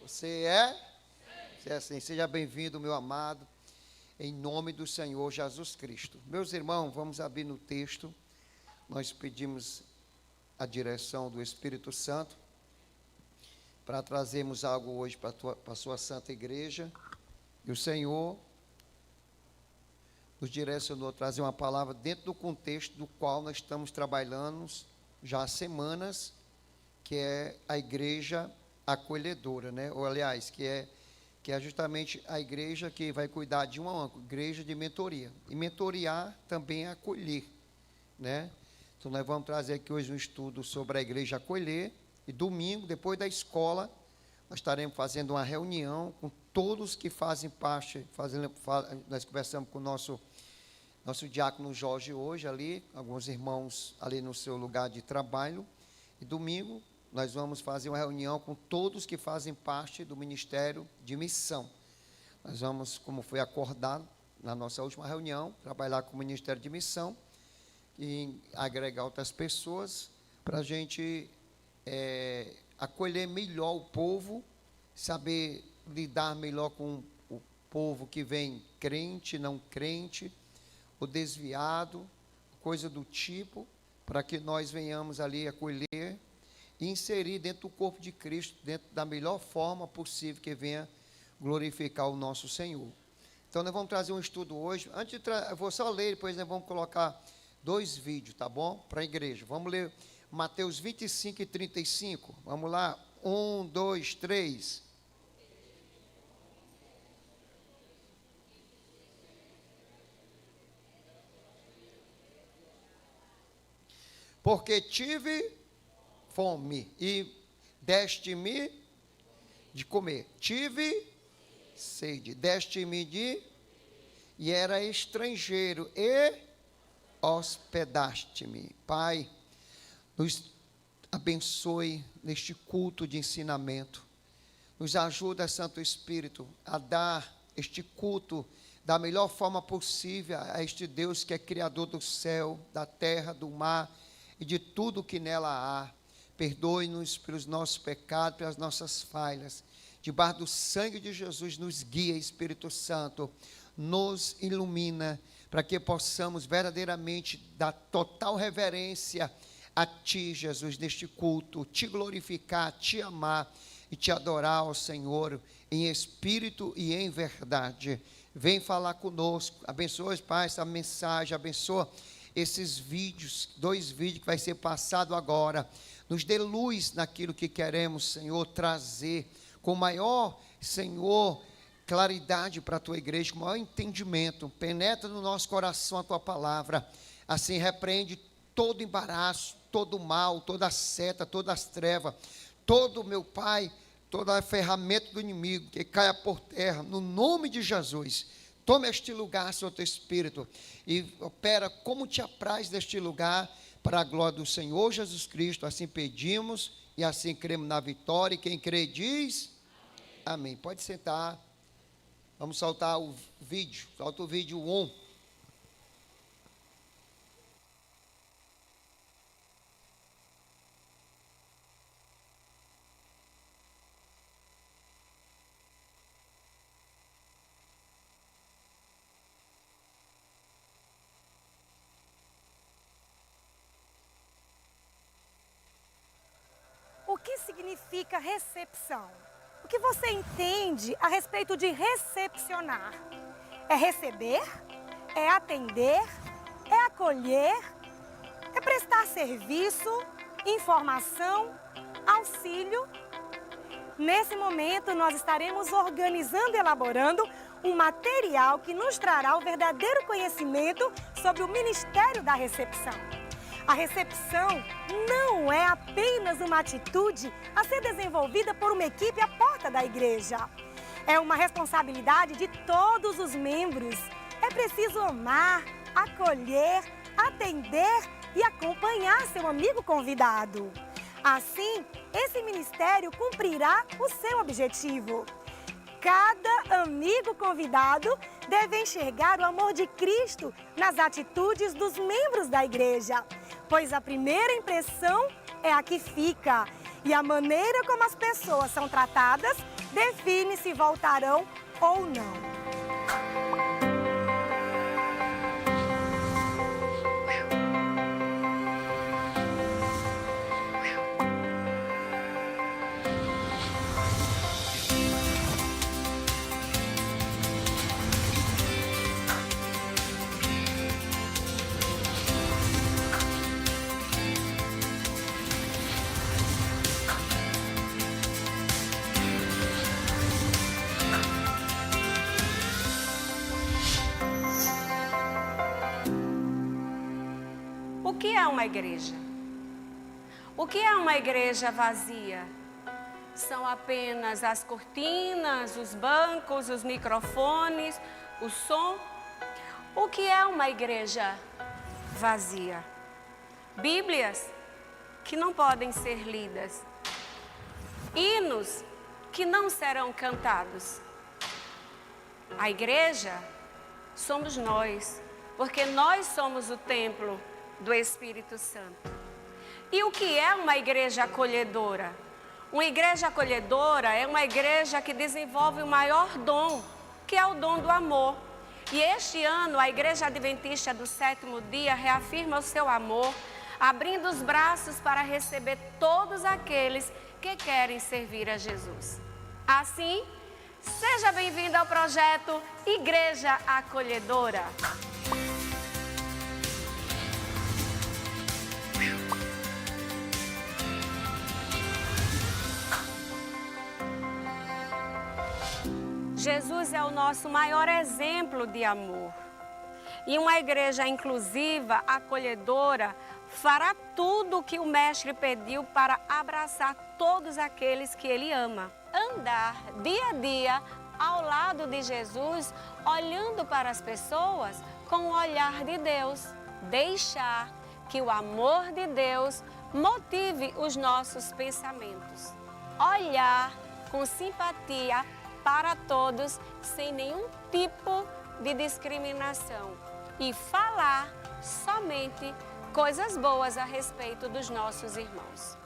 Você é? Você é assim. Seja bem-vindo, meu amado, em nome do Senhor Jesus Cristo. Meus irmãos, vamos abrir no texto. Nós pedimos a direção do Espírito Santo para trazermos algo hoje para a sua santa igreja. E o Senhor nos direcionou a trazer uma palavra dentro do contexto do qual nós estamos trabalhando já há semanas, que é a igreja acolhedora, né? Ou aliás, que é justamente a igreja que vai cuidar de uma igreja de mentoria. E mentorear também é acolher, né? Então nós vamos trazer aqui hoje um estudo sobre a igreja acolher. E domingo, depois da escola, nós estaremos fazendo uma reunião com todos que fazem parte, nós conversamos com o nosso diácono Jorge hoje ali, alguns irmãos ali no seu lugar de trabalho. E domingo nós vamos fazer uma reunião com todos que fazem parte do Ministério de Missão. Nós vamos, como foi acordado na nossa última reunião, trabalhar com o Ministério de Missão e agregar outras pessoas para a gente acolher melhor o povo, saber lidar melhor com o povo que vem crente, não crente, o desviado, coisa do tipo, para que nós venhamos ali acolher e inserir dentro do corpo de Cristo, dentro da melhor forma possível que venha glorificar o nosso Senhor. Então nós vamos trazer um estudo hoje. Eu vou só ler, depois nós vamos colocar 2 vídeos, tá bom? Para a igreja. Vamos ler Mateus 25 e 35. Vamos lá. 1, 2, 3. Porque tive fome e deste-me de comer. Tive sede, deste-me e era estrangeiro e hospedaste-me. Pai, nos abençoe neste culto de ensinamento. Nos ajuda, Santo Espírito, a dar este culto da melhor forma possível a este Deus que é Criador do céu, da terra, do mar e de tudo que nela há. Perdoe-nos pelos nossos pecados, pelas nossas falhas. Debaixo do sangue de Jesus, nos guia, Espírito Santo, nos ilumina, para que possamos verdadeiramente dar total reverência a Ti, Jesus, neste culto, Te glorificar, Te amar e Te adorar, ó Senhor, em espírito e em verdade. Vem falar conosco, abençoa, Pai, essa mensagem, abençoa esses vídeos, 2 vídeos que vai ser passado agora. Nos dê luz naquilo que queremos, Senhor, trazer com maior, Senhor, claridade para a Tua igreja, com maior entendimento. Penetra no nosso coração a Tua palavra. Assim repreende todo embaraço, todo mal, toda seta, todas as trevas, todo, meu Pai, toda a ferramenta do inimigo que caia por terra, no nome de Jesus. Tome este lugar, Santo Espírito, e opera como Te apraz deste lugar, para a glória do Senhor Jesus Cristo. Assim pedimos e assim cremos na vitória. E quem crê diz amém. Pode sentar. Vamos soltar o vídeo. Solta o vídeo 1. O que significa recepção? O que você entende a respeito de recepcionar? É receber? É atender? É acolher? É prestar serviço, informação, auxílio? Nesse momento, nós estaremos organizando e elaborando um material que nos trará o verdadeiro conhecimento sobre o Ministério da Recepção. A recepção não é apenas uma atitude a ser desenvolvida por uma equipe à porta da igreja. É uma responsabilidade de todos os membros. É preciso amar, acolher, atender e acompanhar seu amigo convidado. Assim, esse ministério cumprirá o seu objetivo. Cada amigo convidado deve enxergar o amor de Cristo nas atitudes dos membros da igreja, pois a primeira impressão é a que fica e a maneira como as pessoas são tratadas define se voltarão ou não. O que é uma igreja? O que é uma igreja vazia? São apenas as cortinas, os bancos, os microfones, o som? O que é uma igreja vazia? Bíblias que não podem ser lidas. Hinos que não serão cantados. A igreja somos nós, porque nós somos o templo do Espírito Santo. E o que é uma igreja acolhedora? Uma igreja acolhedora é uma igreja que desenvolve o maior dom, que é o dom do amor. E este ano a Igreja Adventista do Sétimo Dia reafirma o seu amor, abrindo os braços para receber todos aqueles que querem servir a Jesus. Assim, seja bem-vindo ao projeto Igreja Acolhedora. Jesus é o nosso maior exemplo de amor. E uma igreja inclusiva, acolhedora, fará tudo o que o Mestre pediu para abraçar todos aqueles que Ele ama. Andar dia a dia ao lado de Jesus, olhando para as pessoas com o olhar de Deus. Deixar que o amor de Deus motive os nossos pensamentos. Olhar com simpatia para todos, sem nenhum tipo de discriminação. E falar somente coisas boas a respeito dos nossos irmãos.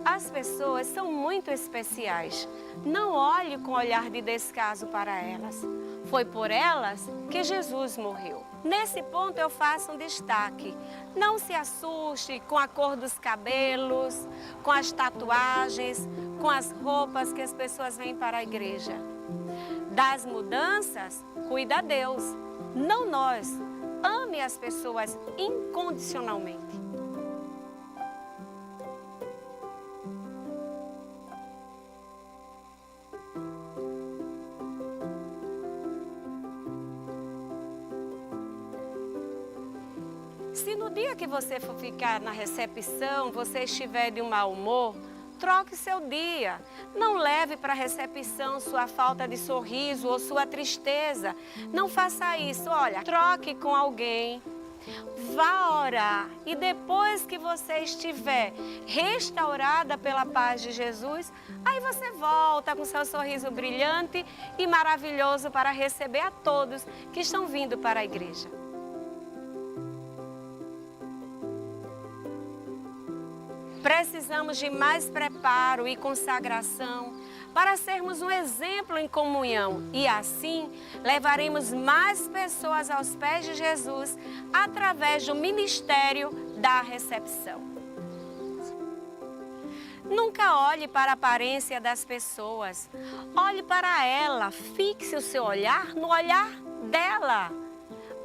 As pessoas são muito especiais. Não olhe com olhar de descaso para elas. Foi por elas que Jesus morreu. Nesse ponto eu faço um destaque. Não se assuste com a cor dos cabelos, com as tatuagens, com as roupas que as pessoas vêm para a igreja. Das mudanças, cuida Deus, não nós. Ame as pessoas incondicionalmente. Se no dia que você for ficar na recepção, você estiver de um mau humor, troque seu dia. Não leve para a recepção sua falta de sorriso ou sua tristeza. Não faça isso. Olha, troque com alguém. Vá orar. E depois que você estiver restaurada pela paz de Jesus, aí você volta com seu sorriso brilhante e maravilhoso para receber a todos que estão vindo para a igreja. Precisamos de mais preparo e consagração para sermos um exemplo em comunhão e assim levaremos mais pessoas aos pés de Jesus através do ministério da recepção. Nunca olhe para a aparência das pessoas, olhe para ela, fixe o seu olhar no olhar dela.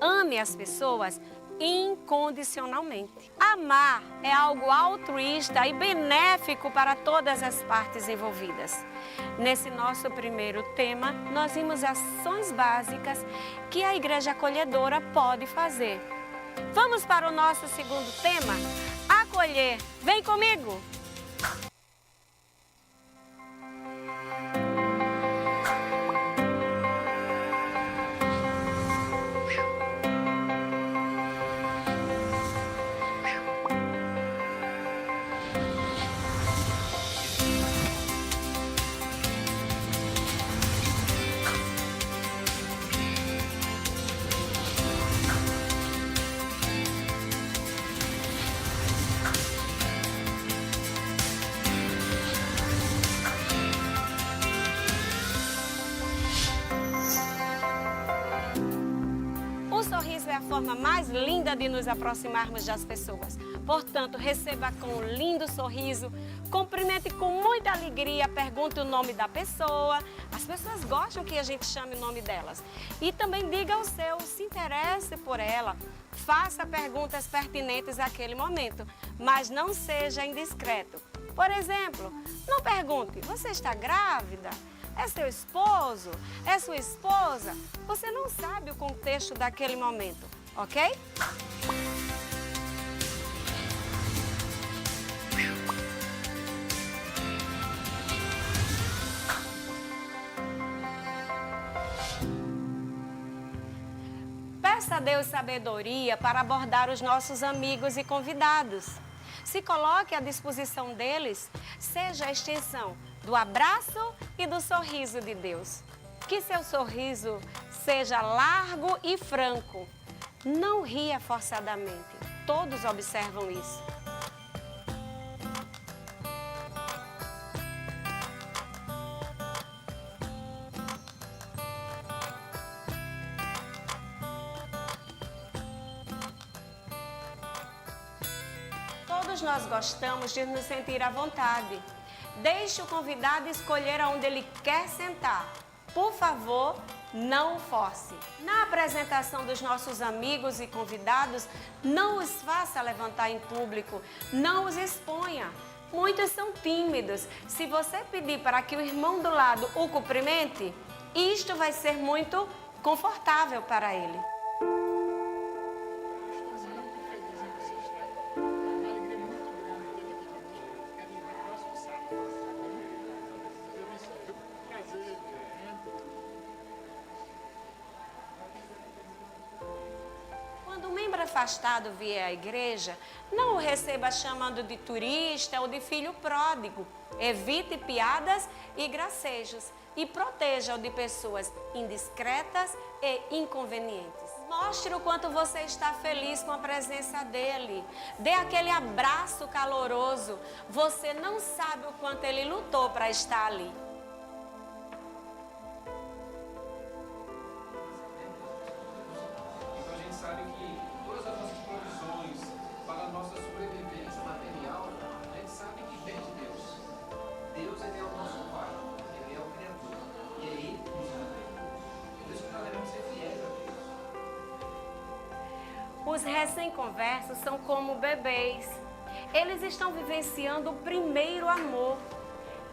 Ame as pessoas incondicionalmente. Amar é algo altruísta e benéfico para todas as partes envolvidas. Nesse nosso primeiro tema, nós vimos ações básicas que a igreja acolhedora pode fazer. Vamos para o nosso segundo tema? Acolher. Vem comigo! forma mais linda de nos aproximarmos das pessoas. Portanto, receba com um lindo sorriso, cumprimente com muita alegria, pergunte o nome da pessoa. As pessoas gostam que a gente chame o nome delas. E também diga o seu, se interesse por ela. Faça perguntas pertinentes àquele momento, mas não seja indiscreto. Por exemplo, não pergunte, você está grávida? É seu esposo? É sua esposa? Você não sabe o contexto daquele momento, ok? Peça a Deus sabedoria para abordar os nossos amigos e convidados. Se coloque à disposição deles, seja a extensão do abraço e do sorriso de Deus. Que seu sorriso seja largo e franco. Não ria forçadamente. Todos observam isso. Todos nós gostamos de nos sentir à vontade. Deixe o convidado escolher aonde ele quer sentar. Por favor, não o force. Na apresentação dos nossos amigos e convidados, não os faça levantar em público, não os exponha. Muitos são tímidos. Se você pedir para que o irmão do lado o cumprimente, isto vai ser muito confortável para ele. Quando um membro afastado vier à igreja, não o receba chamando de turista ou de filho pródigo. Evite piadas e gracejos e proteja-o de pessoas indiscretas e inconvenientes. Mostre o quanto você está feliz com a presença dele. Dê aquele abraço caloroso. Você não sabe o quanto ele lutou para estar ali. Os recém-conversos são como bebês. Eles estão vivenciando o primeiro amor.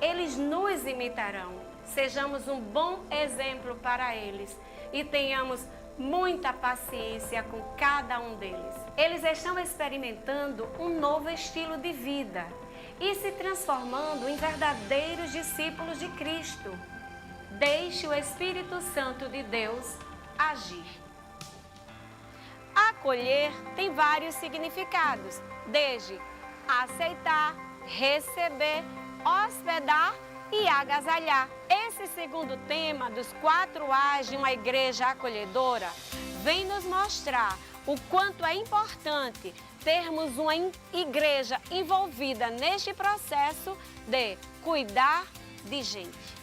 Eles nos imitarão. Sejamos um bom exemplo para eles e tenhamos muita paciência com cada um deles. Eles estão experimentando um novo estilo de vida e se transformando em verdadeiros discípulos de Cristo. Deixe o Espírito Santo de Deus agir. Acolher tem vários significados, desde aceitar, receber, hospedar e agasalhar. Esse segundo tema dos 4 A's de uma igreja acolhedora vem nos mostrar o quanto é importante termos uma igreja envolvida neste processo de cuidar de gente.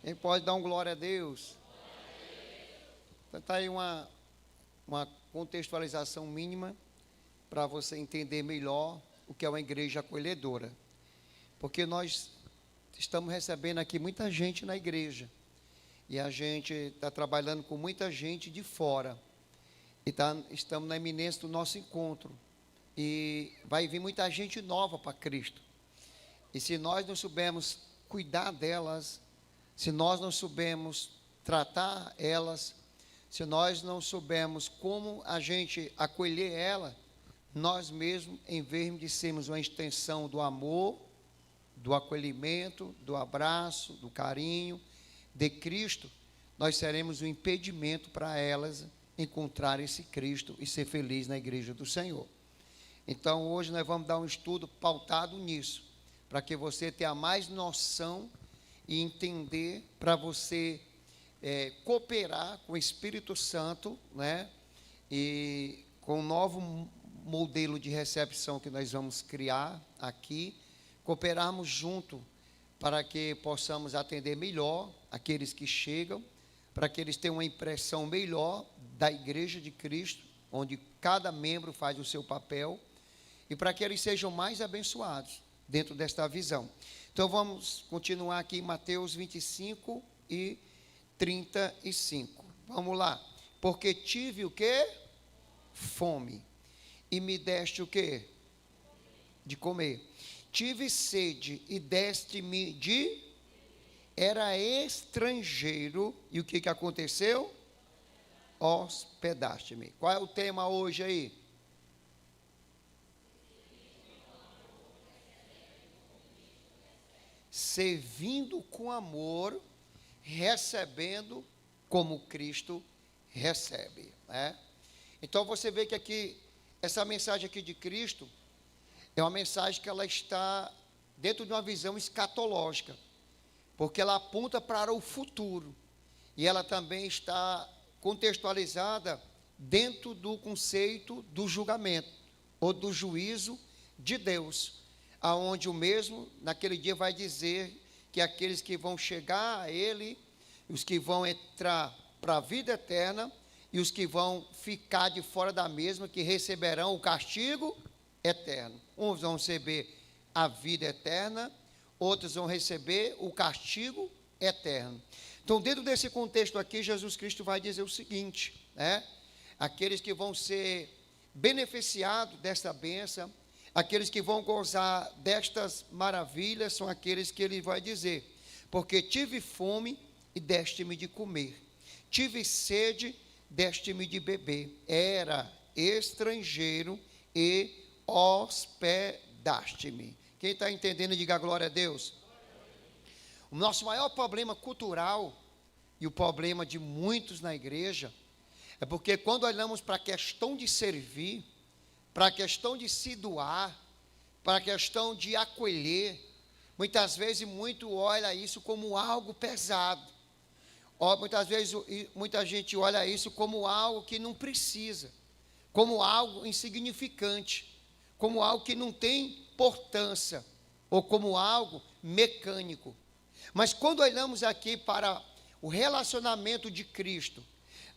Quem pode dar um glória a Deus? Está aí uma contextualização mínima para você entender melhor o que é uma igreja acolhedora. Porque nós estamos recebendo aqui muita gente na igreja. E a gente está trabalhando com muita gente de fora. E estamos na iminência do nosso encontro. E vai vir muita gente nova para Cristo. E se nós não soubermos cuidar delas, se nós não soubermos tratar elas, se nós não soubermos como a gente acolher ela, nós mesmos, em vez de sermos uma extensão do amor, do acolhimento, do abraço, do carinho de Cristo, nós seremos um impedimento para elas encontrar esse Cristo e ser feliz na igreja do Senhor. Então hoje nós vamos dar um estudo pautado nisso. para que você tenha mais noção e entender, para você cooperar com o Espírito Santo, né? E com um novo modelo de recepção que nós vamos criar aqui, cooperarmos junto para que possamos atender melhor aqueles que chegam, para que eles tenham uma impressão melhor da Igreja de Cristo, onde cada membro faz o seu papel, e para que eles sejam mais abençoados dentro desta visão. Então vamos continuar aqui em Mateus 25 e 35. Vamos lá. Porque tive o quê? Fome. E me deste o quê? De comer. Tive sede e deste-me de... Era estrangeiro. E o que aconteceu? Hospedaste-me. Qual é o tema hoje aí? Servindo com amor, recebendo como Cristo recebe, né? Então você vê que aqui, essa mensagem aqui de Cristo, é uma mensagem que ela está dentro de uma visão escatológica, porque ela aponta para o futuro, e ela também está contextualizada dentro do conceito do julgamento, ou do juízo de Deus, aonde o mesmo, naquele dia vai dizer que aqueles que vão chegar a Ele, os que vão entrar para a vida eterna, e os que vão ficar de fora da mesma, que receberão o castigo eterno. Uns vão receber a vida eterna, outros vão receber o castigo eterno. Então, dentro desse contexto aqui, Jesus Cristo vai dizer o seguinte, né? Aqueles que vão ser beneficiados desta bênção, aqueles que vão gozar destas maravilhas, são aqueles que ele vai dizer: porque tive fome e deste-me de comer, tive sede, deste-me de beber, era estrangeiro e hospedaste-me. Quem está entendendo, diga glória a Deus. O nosso maior problema cultural, e o problema de muitos na igreja, é porque quando olhamos para a questão de servir, para a questão de se doar, para a questão de acolher, muitas vezes muito olha isso como algo pesado. Muitas vezes muita gente olha isso como algo que não precisa, como algo insignificante, como algo que não tem importância, ou como algo mecânico. Mas quando olhamos aqui para o relacionamento de Cristo,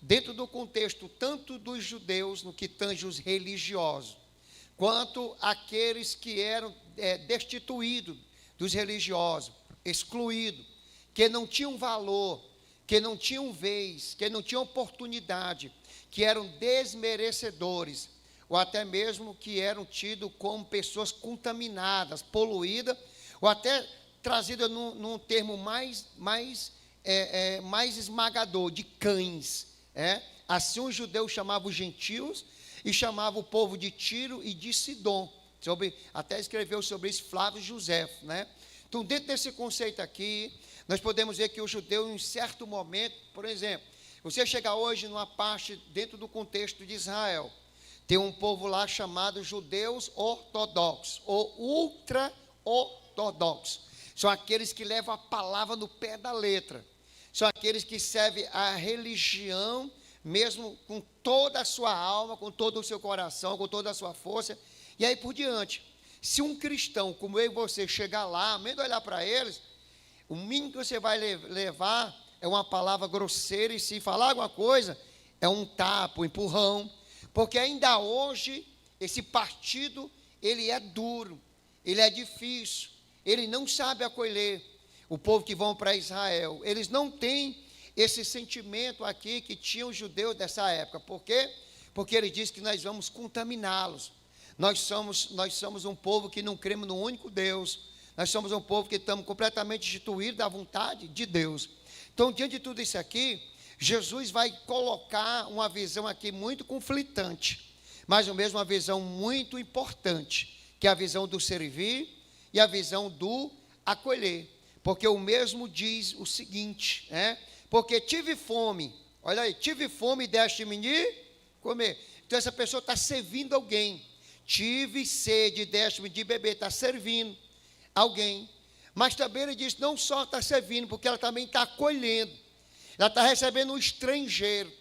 dentro do contexto tanto dos judeus, no que tange os religiosos, quanto aqueles que eram destituídos dos religiosos, excluídos, que não tinham valor, que não tinham vez, que não tinham oportunidade, que eram desmerecedores, ou até mesmo que eram tidos como pessoas contaminadas, poluídas, ou até trazidas num termo mais esmagador, de cães. Assim os judeus chamavam os gentios e chamavam o povo de Tiro e de Sidom. Até escreveu sobre isso Flávio Josefo, né? Então, dentro desse conceito aqui, nós podemos ver que o judeu, em certo momento, por exemplo, você chegar hoje numa parte dentro do contexto de Israel, tem um povo lá chamado judeus ortodoxos, ou ultra-ortodoxos. São aqueles que levam a palavra no pé da letra. São aqueles que servem a religião, mesmo com toda a sua alma, com todo o seu coração, com toda a sua força, e aí por diante. Se um cristão como eu e você chegar lá, mesmo olhar para eles, o mínimo que você vai levar é uma palavra grosseira, e se falar alguma coisa, é um tapa, um empurrão, porque ainda hoje, esse partido, ele é duro, ele é difícil, ele não sabe acolher o povo que vão para Israel. Eles não têm esse sentimento aqui que tinham os judeus dessa época. Por quê? Porque ele diz que nós vamos contaminá-los. Nós somos um povo que não cremos no único Deus. Nós somos um povo que estamos completamente destituídos da vontade de Deus. Então, diante de tudo isso aqui, Jesus vai colocar uma visão aqui muito conflitante, mas mesmo uma visão muito importante, que é a visão do servir e a visão do acolher. Porque o mesmo diz o seguinte, porque tive fome, olha aí, tive fome e deste-me de comer. Então essa pessoa está servindo alguém. Tive sede e deste-me de beber, está servindo. alguém. Mas também ele diz, não só está servindo, porque ela também está acolhendo. Ela está recebendo um estrangeiro.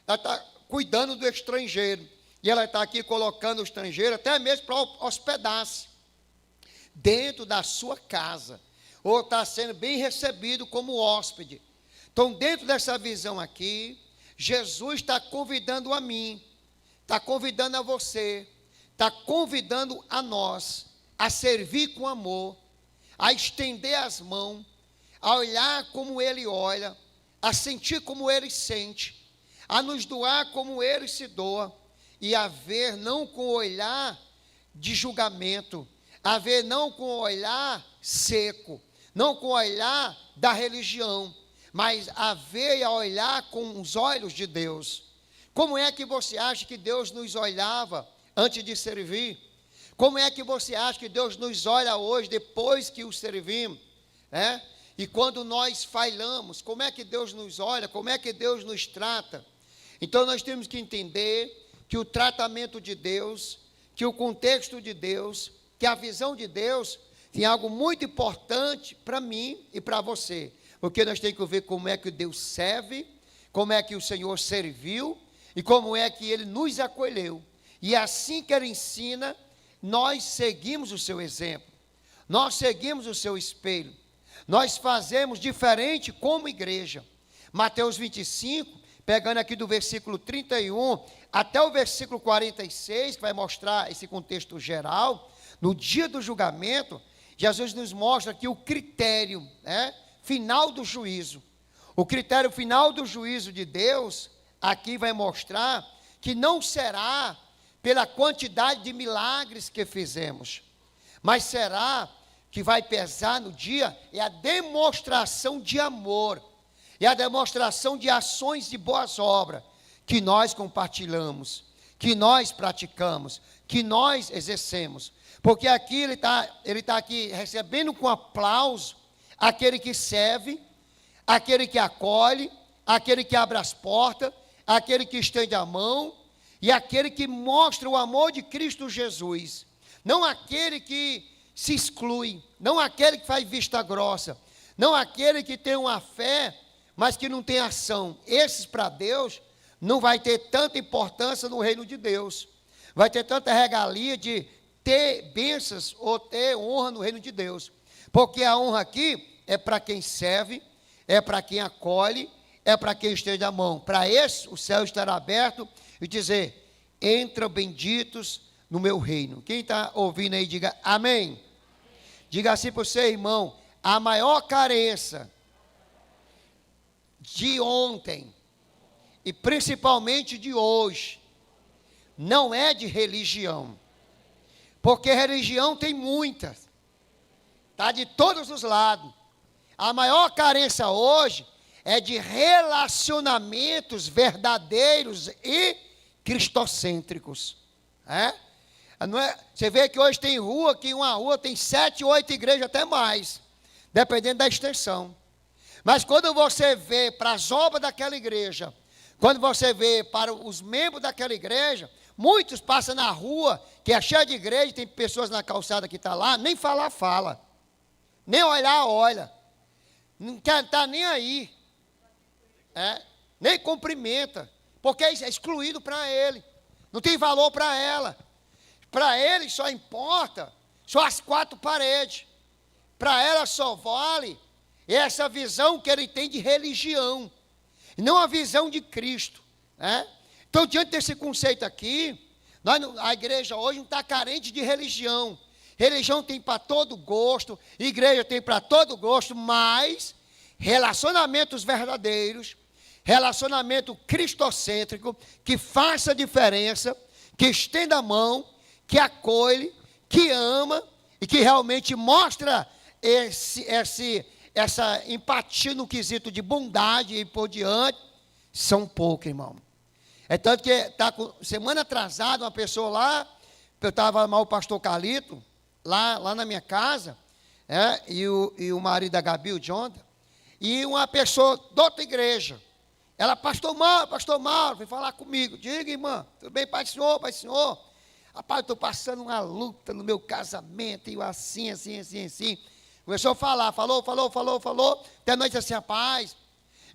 Ela está cuidando do estrangeiro. E ela está aqui colocando o estrangeiro até mesmo para hospedar-se dentro da sua casa. Ou está sendo bem recebido como hóspede. Então, dentro dessa visão aqui, Jesus está convidando a mim, está convidando a você, está convidando a nós a servir com amor, a estender as mãos, a olhar como Ele olha, a sentir como Ele sente, a nos doar como Ele se doa, e a ver não com olhar de julgamento, a ver não com olhar seco, não com olhar da religião, mas a ver e a olhar com os olhos de Deus. Como é que você acha que Deus nos olhava antes de servir? Como é que você acha que Deus nos olha hoje, depois que o servimos? E quando nós falhamos, como é que Deus nos olha? Como é que Deus nos trata? Então nós temos que entender que o tratamento de Deus, que o contexto de Deus, que a visão de Deus, tem algo muito importante para mim e para você. Porque nós temos que ver como é que Deus serve, como é que o Senhor serviu, e como é que Ele nos acolheu. E assim que Ele ensina, nós seguimos o seu exemplo, nós seguimos o seu espelho, nós fazemos diferente como igreja. Mateus 25, pegando aqui do versículo 31 até o versículo 46, que vai mostrar esse contexto geral, no dia do julgamento, Jesus nos mostra aqui o critério, final do juízo. O critério final do juízo de Deus, aqui vai mostrar que não será pela quantidade de milagres que fizemos, mas será que vai pesar no dia, é a demonstração de amor, é a demonstração de ações de boas obras, que nós compartilhamos, que nós praticamos, que nós exercemos, porque aqui ele tá aqui recebendo com aplauso, aquele que serve, aquele que acolhe, aquele que abre as portas, aquele que estende a mão, e aquele que mostra o amor de Cristo Jesus, não aquele que se exclui, não aquele que faz vista grossa, não aquele que tem uma fé, mas que não tem ação. Esses para Deus não vai ter tanta importância no reino de Deus, vai ter tanta regalia de ter bênçãos ou ter honra no reino de Deus, porque a honra aqui é para quem serve, é para quem acolhe, é para quem estende a mão. Para esse o céu estará aberto e dizer, entram benditos no meu reino. Quem está ouvindo aí, diga amém. Diga assim para o seu irmão, a maior carência de ontem, e principalmente de hoje, não é de religião, porque religião tem muitas, está de todos os lados. A maior carência hoje é de relacionamentos verdadeiros e cristocêntricos. Não é? Você vê que hoje tem rua, que uma rua tem 7, 8 igrejas, até mais, dependendo da extensão. Mas quando você vê para as obras daquela igreja, quando você vê para os membros daquela igreja, muitos passam na rua, que é cheia de igreja, tem pessoas na calçada que estão lá, nem falar fala, nem olhar olha, não quer estar nem aí, nem cumprimenta, porque é excluído para ele, não tem valor para ela. Para ele só importa só as 4 paredes, para ela só vale essa visão que ele tem de religião, não a visão de Cristo. Então, diante desse conceito aqui, a igreja hoje não está carente de religião. Religião tem para todo gosto, igreja tem para todo gosto, mas relacionamentos verdadeiros, relacionamento cristocêntrico, que faça diferença, que estenda a mão, que acolhe, que ama e que realmente mostra essa empatia no quesito de bondade e por diante, são poucos, irmão. É tanto que semana atrasada, uma pessoa lá, eu estava lá o pastor Carlito, lá na minha casa, e o marido da Gabi, o Jonathan, e uma pessoa de outra igreja, ela, pastor Mauro, veio falar comigo, diga, irmã, tudo bem, pai do senhor, Rapaz, eu estou passando uma luta no meu casamento, e eu assim. Começou a falar, falou. Até a noite assim, rapaz,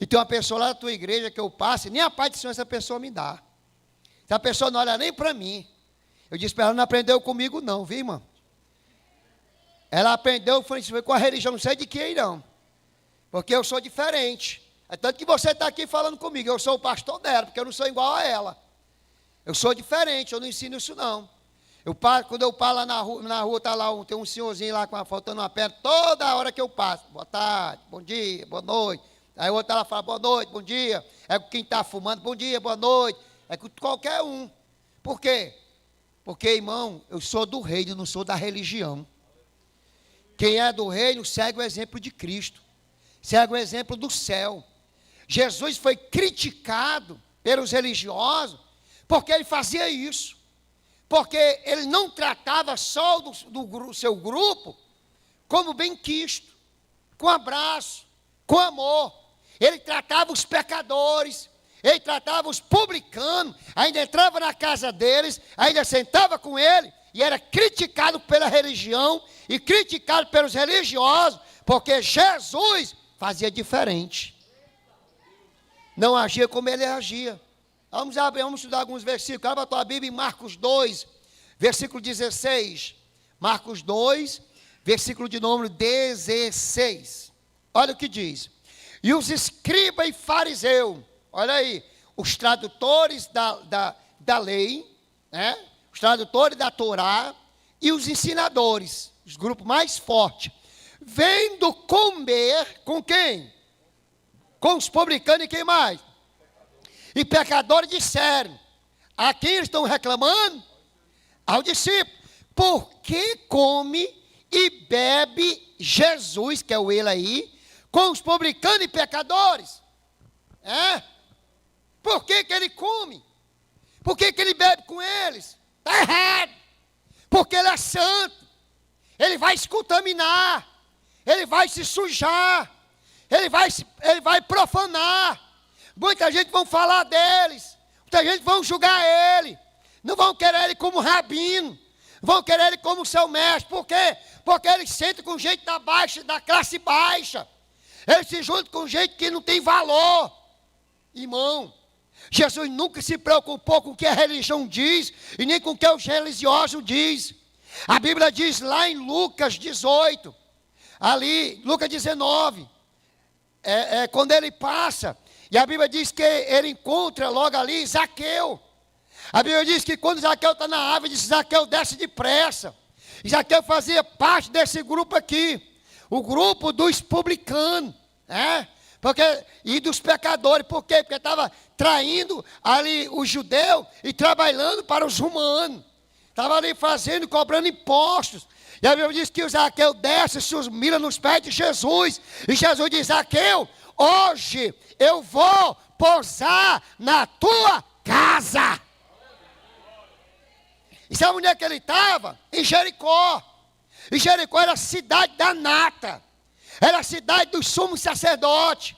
e tem uma pessoa lá da tua igreja que eu passo, e nem a paz do Senhor essa pessoa me dá. Essa pessoa não olha nem para mim. Eu disse para ela, não aprendeu comigo não, viu, irmão? Ela aprendeu, foi com a religião, não sei de que não. Porque eu sou diferente. É tanto que você está aqui falando comigo, eu sou o pastor dela, porque eu não sou igual a ela. Eu sou diferente, eu não ensino isso não. Quando eu paro lá na rua tá lá, tem um senhorzinho lá faltando uma perna, toda hora que eu passo. Boa tarde, bom dia, boa noite. Aí o outro lá fala, boa noite, bom dia. É com quem está fumando, bom dia, boa noite. É com qualquer um. Por quê? Porque, irmão, eu sou do reino, não sou da religião. Quem é do reino segue o exemplo de Cristo. Segue o exemplo do céu. Jesus foi criticado pelos religiosos porque ele fazia isso. Porque ele não tratava só do seu grupo como bem-quisto, com abraço, com amor. Ele tratava os pecadores, ele tratava os publicanos, ainda entrava na casa deles, ainda sentava com ele, e era criticado pela religião e criticado pelos religiosos, porque Jesus fazia diferente. Não agia como ele agia. Vamos estudar alguns versículos. Abra a tua Bíblia em Marcos 2, versículo 16. Marcos 2, versículo de número 16. Olha o que diz. E os escribas e fariseus, olha aí, os tradutores da lei, né? Os tradutores da Torá e os ensinadores, os grupos mais fortes, vendo comer com quem? Com os publicanos e quem mais? E pecadores disseram, a quem eles estão reclamando? Ao discípulo, por que come e bebe Jesus, que é o ele aí, com os publicanos e pecadores? Por que ele come? Por que ele bebe com eles? Está errado, porque ele é santo, ele vai se contaminar, ele vai se sujar, ele vai profanar. Muita gente vão falar deles, muita gente vão julgar ele, não vão querer ele como rabino, vão querer ele como seu mestre. Por quê? Porque ele senta com gente da classe baixa, ele se junta com gente que não tem valor. Irmão, Jesus nunca se preocupou com o que a religião diz e nem com o que os religiosos dizem. A Bíblia diz lá em Lucas 18, ali, Lucas 19, quando ele passa, e a Bíblia diz que ele encontra logo ali Zaqueu. A Bíblia diz que quando Zaqueu está na árvore, diz: Zaqueu, desce depressa. E Zaqueu fazia parte desse grupo aqui, o grupo dos publicanos, e dos pecadores. Por quê? Porque estava traindo ali o judeu e trabalhando para os romanos. Estava ali fazendo, cobrando impostos. E a Bíblia diz que o Zaqueu desce, se humilha nos pés de Jesus. E Jesus diz: Zaqueu, hoje eu vou pousar na tua casa. E sabe onde é que ele estava? Em Jericó. E Jericó era a cidade da nata. Era a cidade dos sumos sacerdotes.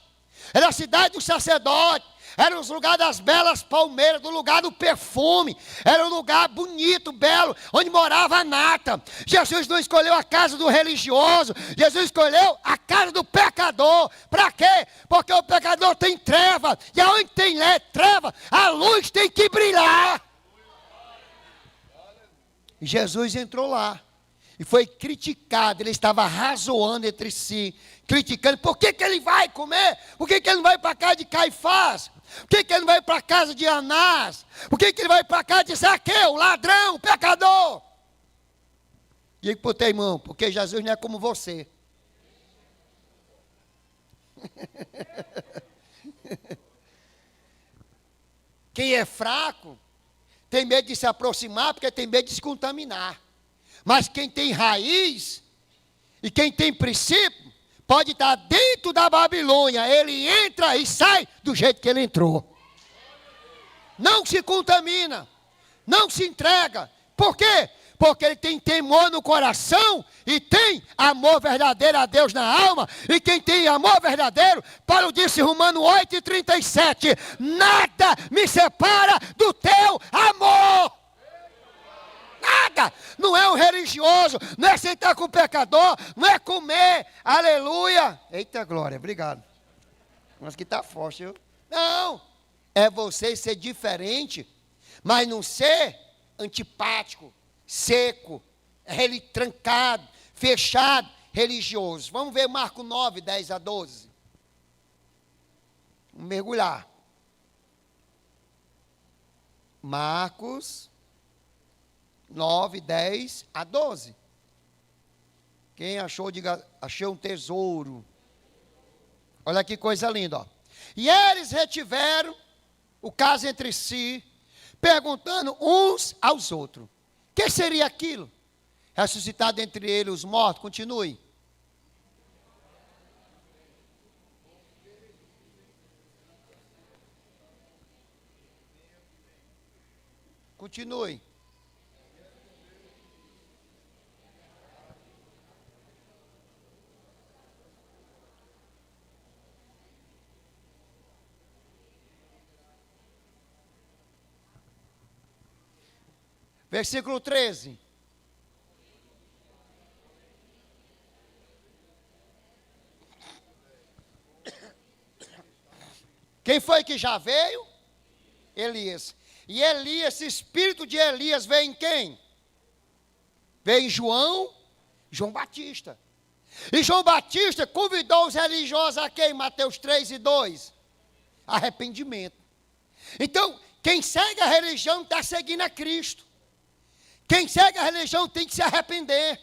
Era a cidade dos sacerdotes. Era os lugares das belas palmeiras, do lugar do perfume. Era um lugar bonito, belo, onde morava a nata. Jesus não escolheu a casa do religioso. Jesus escolheu a casa do pecador. Para quê? Porque o pecador tem treva. E aonde tem treva, a luz tem que brilhar. E Jesus entrou lá. E foi criticado. Ele estava razoando entre si, criticando. Por que ele vai comer? Por que ele não vai para a casa de Caifás? Por que ele não vai para a casa de Anás? Por que ele vai para a casa de Zaqueu, ladrão, pecador? E aí, pro teu irmão, porque Jesus não é como você. Quem é fraco tem medo de se aproximar, porque tem medo de se contaminar. Mas quem tem raiz e quem tem princípio, pode estar dentro da Babilônia, ele entra e sai do jeito que ele entrou. Não se contamina, não se entrega. Por quê? Porque ele tem temor no coração e tem amor verdadeiro a Deus na alma. E quem tem amor verdadeiro, Paulo disse em Romanos 8:37, nada me separa do teu amor. nada. Não é um religioso, não é sentar com o pecador, não é comer. Aleluia. Eita glória, obrigado. Mas que está forte, viu? Não, é você ser diferente, mas não ser antipático, seco, trancado, fechado, religioso. Vamos ver Marcos 9, 10 a 12. Vamos mergulhar. Marcos 9, 10 a 12. Quem achou, diga, achei um tesouro. Olha que coisa linda, ó. E eles retiveram o caso entre si, perguntando uns aos outros: que seria aquilo? Ressuscitado entre eles os mortos. Continue. Continue. Versículo 13. Quem foi que já veio? Elias. E Elias, esse espírito de Elias veio em quem? Veio em João Batista. E João Batista convidou os religiosos a quem? Mateus 3 e 2. Arrependimento. Então, quem segue a religião está seguindo a Cristo. Quem segue a religião tem que se arrepender,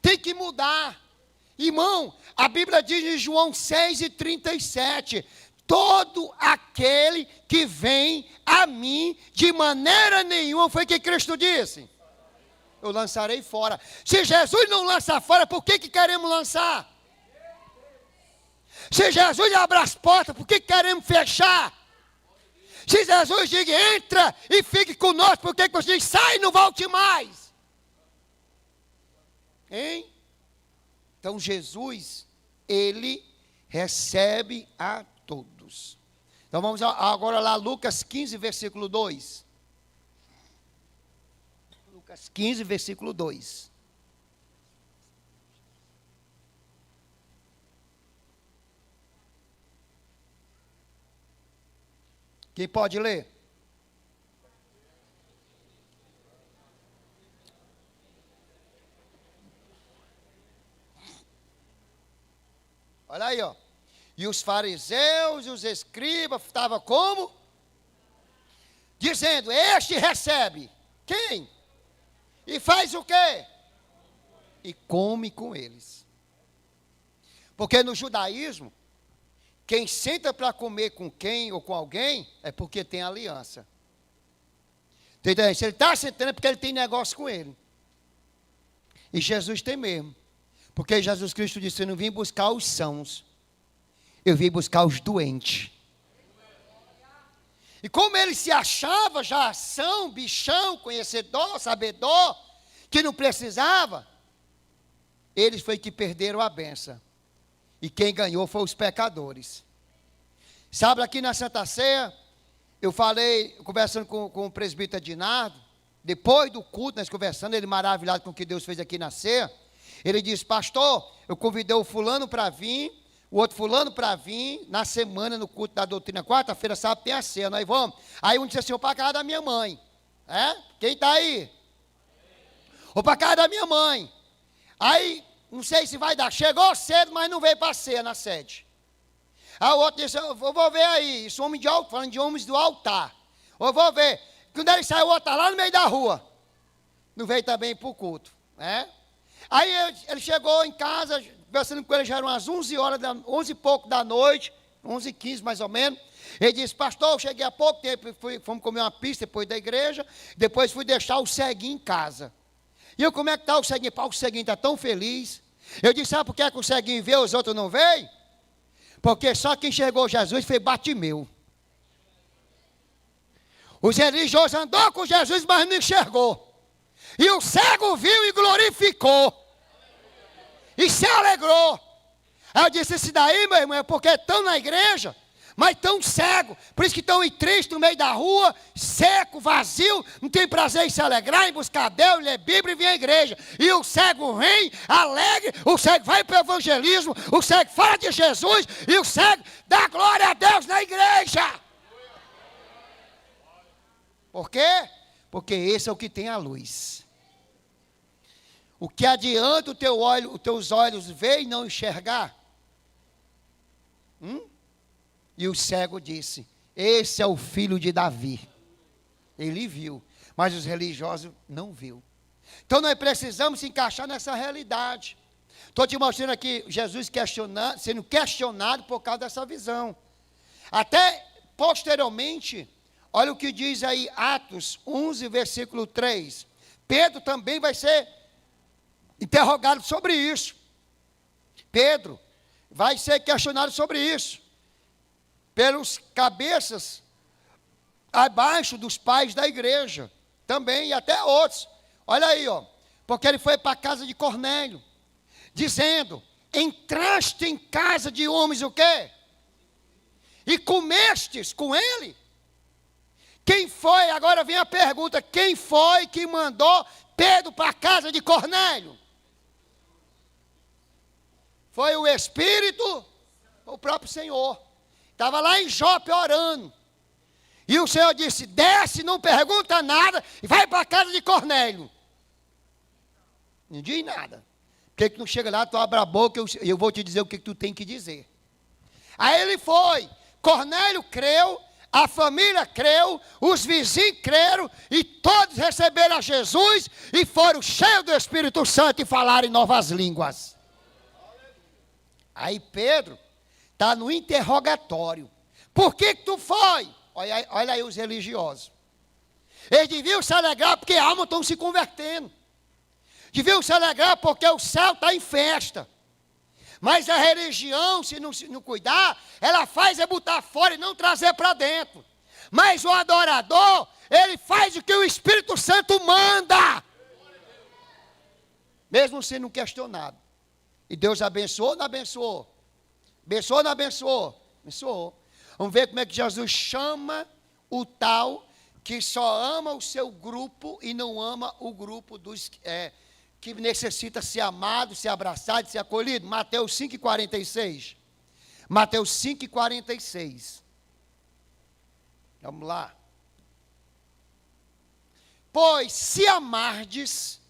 tem que mudar. Irmão, a Bíblia diz em João 6 e 37, todo aquele que vem a mim, de maneira nenhuma, foi o que Cristo disse: eu lançarei fora. Se Jesus não lança fora, por que queremos lançar? Se Jesus abre as portas, por que queremos fechar? Se Jesus diz, entra e fique conosco, por que você diz, sai e não volte mais? Hein? Então Jesus, ele recebe a todos. Então vamos agora lá, Lucas 15, versículo 2. Lucas 15, versículo 2. Quem pode ler? Olha aí, ó. E os fariseus e os escribas estavam como? Dizendo, este recebe. Quem? E faz o quê? E come com eles. Porque no judaísmo, quem senta para comer com quem ou com alguém, é porque tem aliança. Entendeu? Se ele está sentando é porque ele tem negócio com ele. E Jesus tem mesmo. Porque Jesus Cristo disse, eu não vim buscar os sãos, eu vim buscar os doentes. E como ele se achava já são, bichão, conhecedor, sabedor, que não precisava, eles foi que perderam a benção. E quem ganhou foi os pecadores. Sabe, aqui na Santa Ceia, eu falei, conversando com o presbítero Dinardo, depois do culto, nós conversando, ele maravilhado com o que Deus fez aqui na ceia, ele disse, pastor, eu convidei o fulano para vir, o outro fulano para vir, na semana, no culto da doutrina, quarta-feira, sábado, tem a ceia, nós vamos. Aí um disse assim, eu para casa da minha mãe. Quem está aí? Ou para casa da minha mãe. Aí, não sei se vai dar. Chegou cedo, mas não veio para a ceia na sede. Aí o outro disse, eu vou ver aí. Isso homem de alto, falando de homens do altar. Eu vou ver. Quando ele saiu, o outro está lá no meio da rua. Não veio também para o culto. Aí ele chegou em casa, conversando com ele, já eram umas 11 horas, 11 e pouco da noite, 11h15 mais ou menos. Ele disse, pastor, eu cheguei há pouco tempo, fomos comer uma pizza depois da igreja, depois fui deixar o ceguinho em casa. E eu, como é que está o ceguinho? Pá, o ceguinho está tão feliz. Eu disse, sabe por que o ceguinho veio, os outros não veio? Porque só quem enxergou Jesus foi Bartimeu. Os religiosos andou com Jesus, mas não enxergou. E o cego viu e glorificou. E se alegrou. Aí eu disse, esse daí, meu irmão, é porque estão na igreja, mas tão cego. Por isso que estão tristes no meio da rua, seco, vazio, não tem prazer em se alegrar, em buscar Deus, ler Bíblia e vir à igreja. E o cego vem, alegre, o cego vai para o evangelismo, o cego fala de Jesus, e o cego dá glória a Deus na igreja. Por quê? Porque esse é o que tem a luz. O que adianta os teus olhos ver e não enxergar? E o cego disse, esse é o filho de Davi. Ele viu, mas os religiosos não viu. Então nós precisamos se encaixar nessa realidade. Estou te mostrando aqui Jesus sendo questionado por causa dessa visão. Até posteriormente, olha o que diz aí Atos 11, versículo 3. Pedro também vai ser interrogado sobre isso. Pedro vai ser questionado sobre isso. Pelos cabeças abaixo dos pais da igreja. Também, e até outros. Olha aí, ó. Porque ele foi para a casa de Cornélio. Dizendo, entraste em casa de homens o quê? E comestes com ele? Quem foi? Agora vem a pergunta. Quem foi que mandou Pedro para a casa de Cornélio? Foi o Espírito, o próprio Senhor. Estava lá em Jope orando. E o Senhor disse, desce, não pergunta nada, e vai para a casa de Cornélio. Não diz nada. Por que não chega lá, tu abre a boca, eu vou te dizer o que tu tem que dizer. Aí ele foi. Cornélio creu, a família creu, os vizinhos creram, e todos receberam a Jesus, e foram cheios do Espírito Santo e falaram em novas línguas. Aí Pedro está no interrogatório. Por que tu foi? Olha aí os religiosos. Eles deviam se alegrar porque almas estão se convertendo. Deviam se alegrar porque o céu está em festa. Mas a religião, se não cuidar, ela faz é botar fora e não trazer para dentro. Mas o adorador, ele faz o que o Espírito Santo manda. Mesmo sendo questionado. E Deus abençoou ou não abençoou? Abençoou ou não abençoou? Abençoou. Vamos ver como é que Jesus chama o tal que só ama o seu grupo e não ama o grupo dos que necessita ser amado, ser abraçado, ser acolhido. Mateus 5,46. Mateus 5,46. Vamos lá. Pois se amardes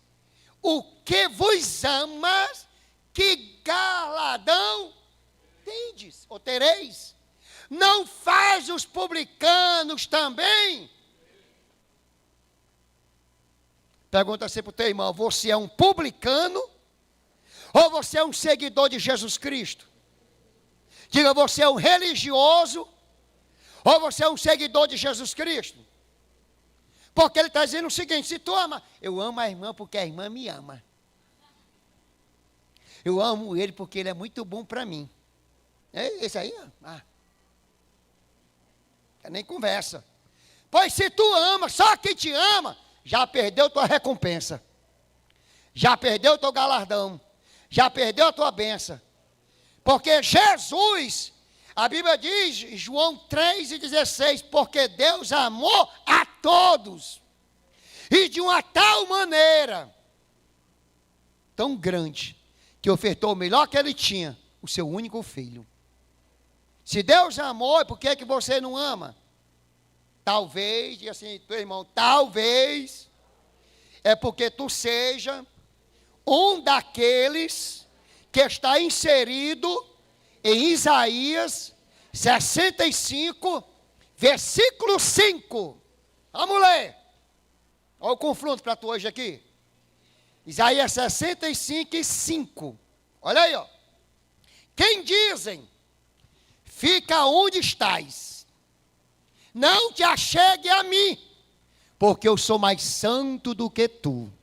o que vos ama, que galardão tendes, ou tereis? Não faz os publicanos também? Pergunta assim para o teu irmão, você é um publicano? Ou você é um seguidor de Jesus Cristo? Diga, você é um religioso? Ou você é um seguidor de Jesus Cristo? Porque ele está dizendo o seguinte, se tu ama, eu amo a irmã porque a irmã me ama. Eu amo ele porque ele é muito bom para mim. É esse aí? Nem conversa. Pois se tu ama, só quem te ama, já perdeu tua recompensa. Já perdeu teu galardão. Já perdeu a tua bênção. Porque Jesus, a Bíblia diz, João 3,16, porque Deus amou a todos. E de uma tal maneira, tão grande, que ofertou o melhor que ele tinha, o seu único filho. Se Deus amou, por que você não ama? Talvez, diga assim, teu irmão, talvez, é porque tu seja um daqueles que está inserido em Isaías 65, versículo 5. Vamos ler. Olha o confronto para tu hoje aqui. Isaías 65 e 5. Olha aí, ó. Quem dizem, fica onde estás, não te achegue a mim, porque eu sou mais santo do que tu.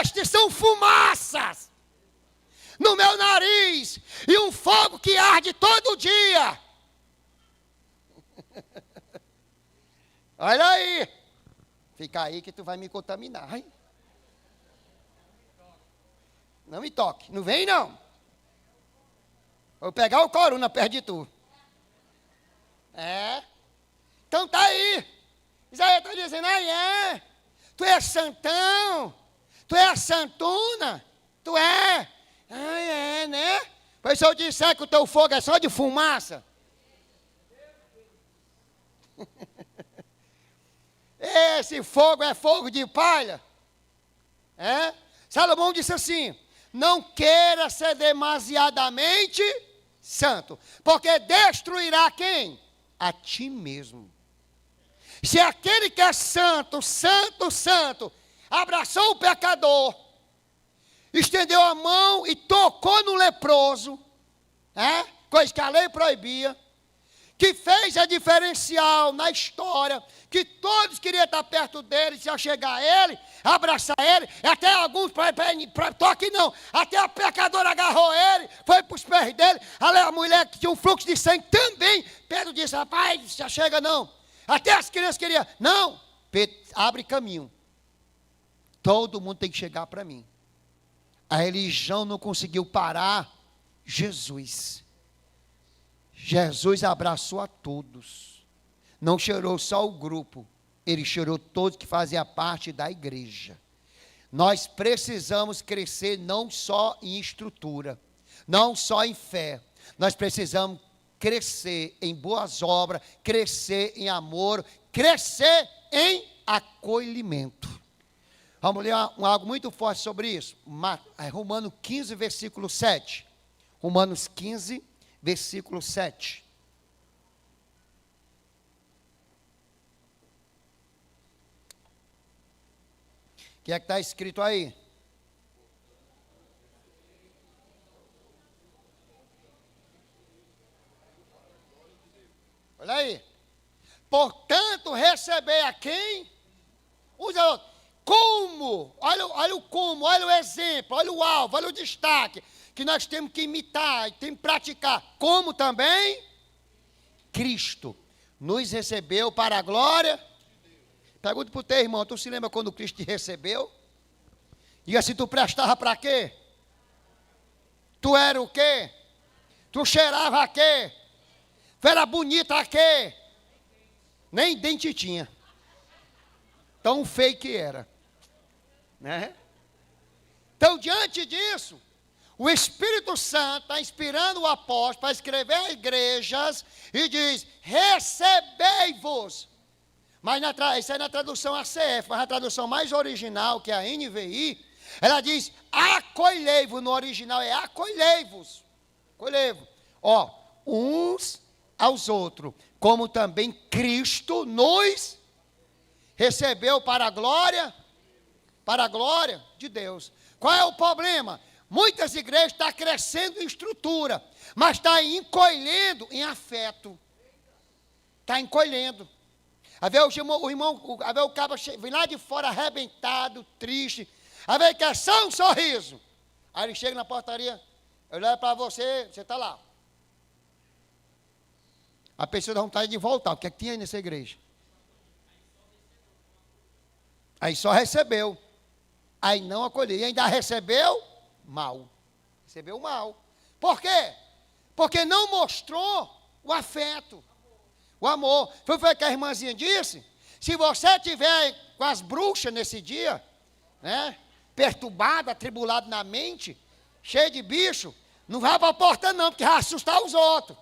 Estes são fumaças no meu nariz e um fogo que arde todo dia. Olha aí. Fica aí que tu vai me contaminar. Hein? Não me toque. Não vem, não. Vou pegar o corona perto de tu. Então tá aí. Isaías está dizendo, tu é santão. Tu é a santona. Tu é. Né? Pois se eu disser que o teu fogo é só de fumaça. Esse fogo é fogo de palha. Salomão disse assim, não queira ser demasiadamente santo, porque destruirá quem? A ti mesmo. Se aquele que é santo, santo, santo, abraçou o pecador, estendeu a mão e tocou no leproso, coisa que a lei proibia, que fez a diferencial na história, que todos queriam estar perto dele, se achegar a ele, abraçar ele, até alguns, toque não, até a pecadora agarrou ele, foi para os pés dele, a mulher que tinha um fluxo de sangue também, Pedro disse, rapaz, se achega não, até as crianças queriam, não, Pedro, abre caminho, todo mundo tem que chegar para mim. A religião não conseguiu parar Jesus. Jesus abraçou a todos. Não cheirou só o grupo. Ele cheirou todos que faziam parte da igreja. Nós precisamos crescer não só em estrutura, não só em fé. Nós precisamos crescer em boas obras, crescer em amor, crescer em acolhimento. Vamos ler algo muito forte sobre isso. Romanos 15, versículo 7. Romanos 15, versículo 7. O que é que está escrito aí? Olha aí. Portanto, receber a quem? Uns a outros. Como? Olha o como, olha o exemplo, olha o alvo, olha o destaque, que nós temos que imitar, temos que praticar. Como também? Cristo nos recebeu para a glória. Pergunta para o teu irmão, tu se lembra quando Cristo te recebeu? Diga se tu prestava para quê? Tu era o quê? Tu cheirava a quê? Tu era bonita a quê? Nem dente tinha. Tão feio que era. Né? Então, diante disso, o Espírito Santo está inspirando o apóstolo para escrever a igrejas e diz, recebei-vos. Mas isso é na tradução ACF, mas a tradução mais original, que é a NVI, ela diz, acolhei-vos, no original é acolhei-vos. Acolhei-vos. Uns aos outros, como também Cristo nos recebeu para a glória de Deus. Qual é o problema? Muitas igrejas estão crescendo em estrutura, mas estão encolhendo em afeto. Está encolhendo. Às vezes o irmão, às vezes o cabo vem lá de fora arrebentado, triste. Às vezes quer só um sorriso. Aí ele chega na portaria, eu levo para você, você está lá. A pessoa dá vontade de voltar. O que é que tinha aí nessa igreja? Aí só recebeu. Aí não acolheu. E ainda recebeu mal. Recebeu mal. Por quê? Porque não mostrou o afeto, o amor. Foi o que a irmãzinha disse. Se você estiver com as bruxas nesse dia, né, perturbado, atribulado na mente, cheio de bicho, não vá para a porta não, porque vai assustar os outros.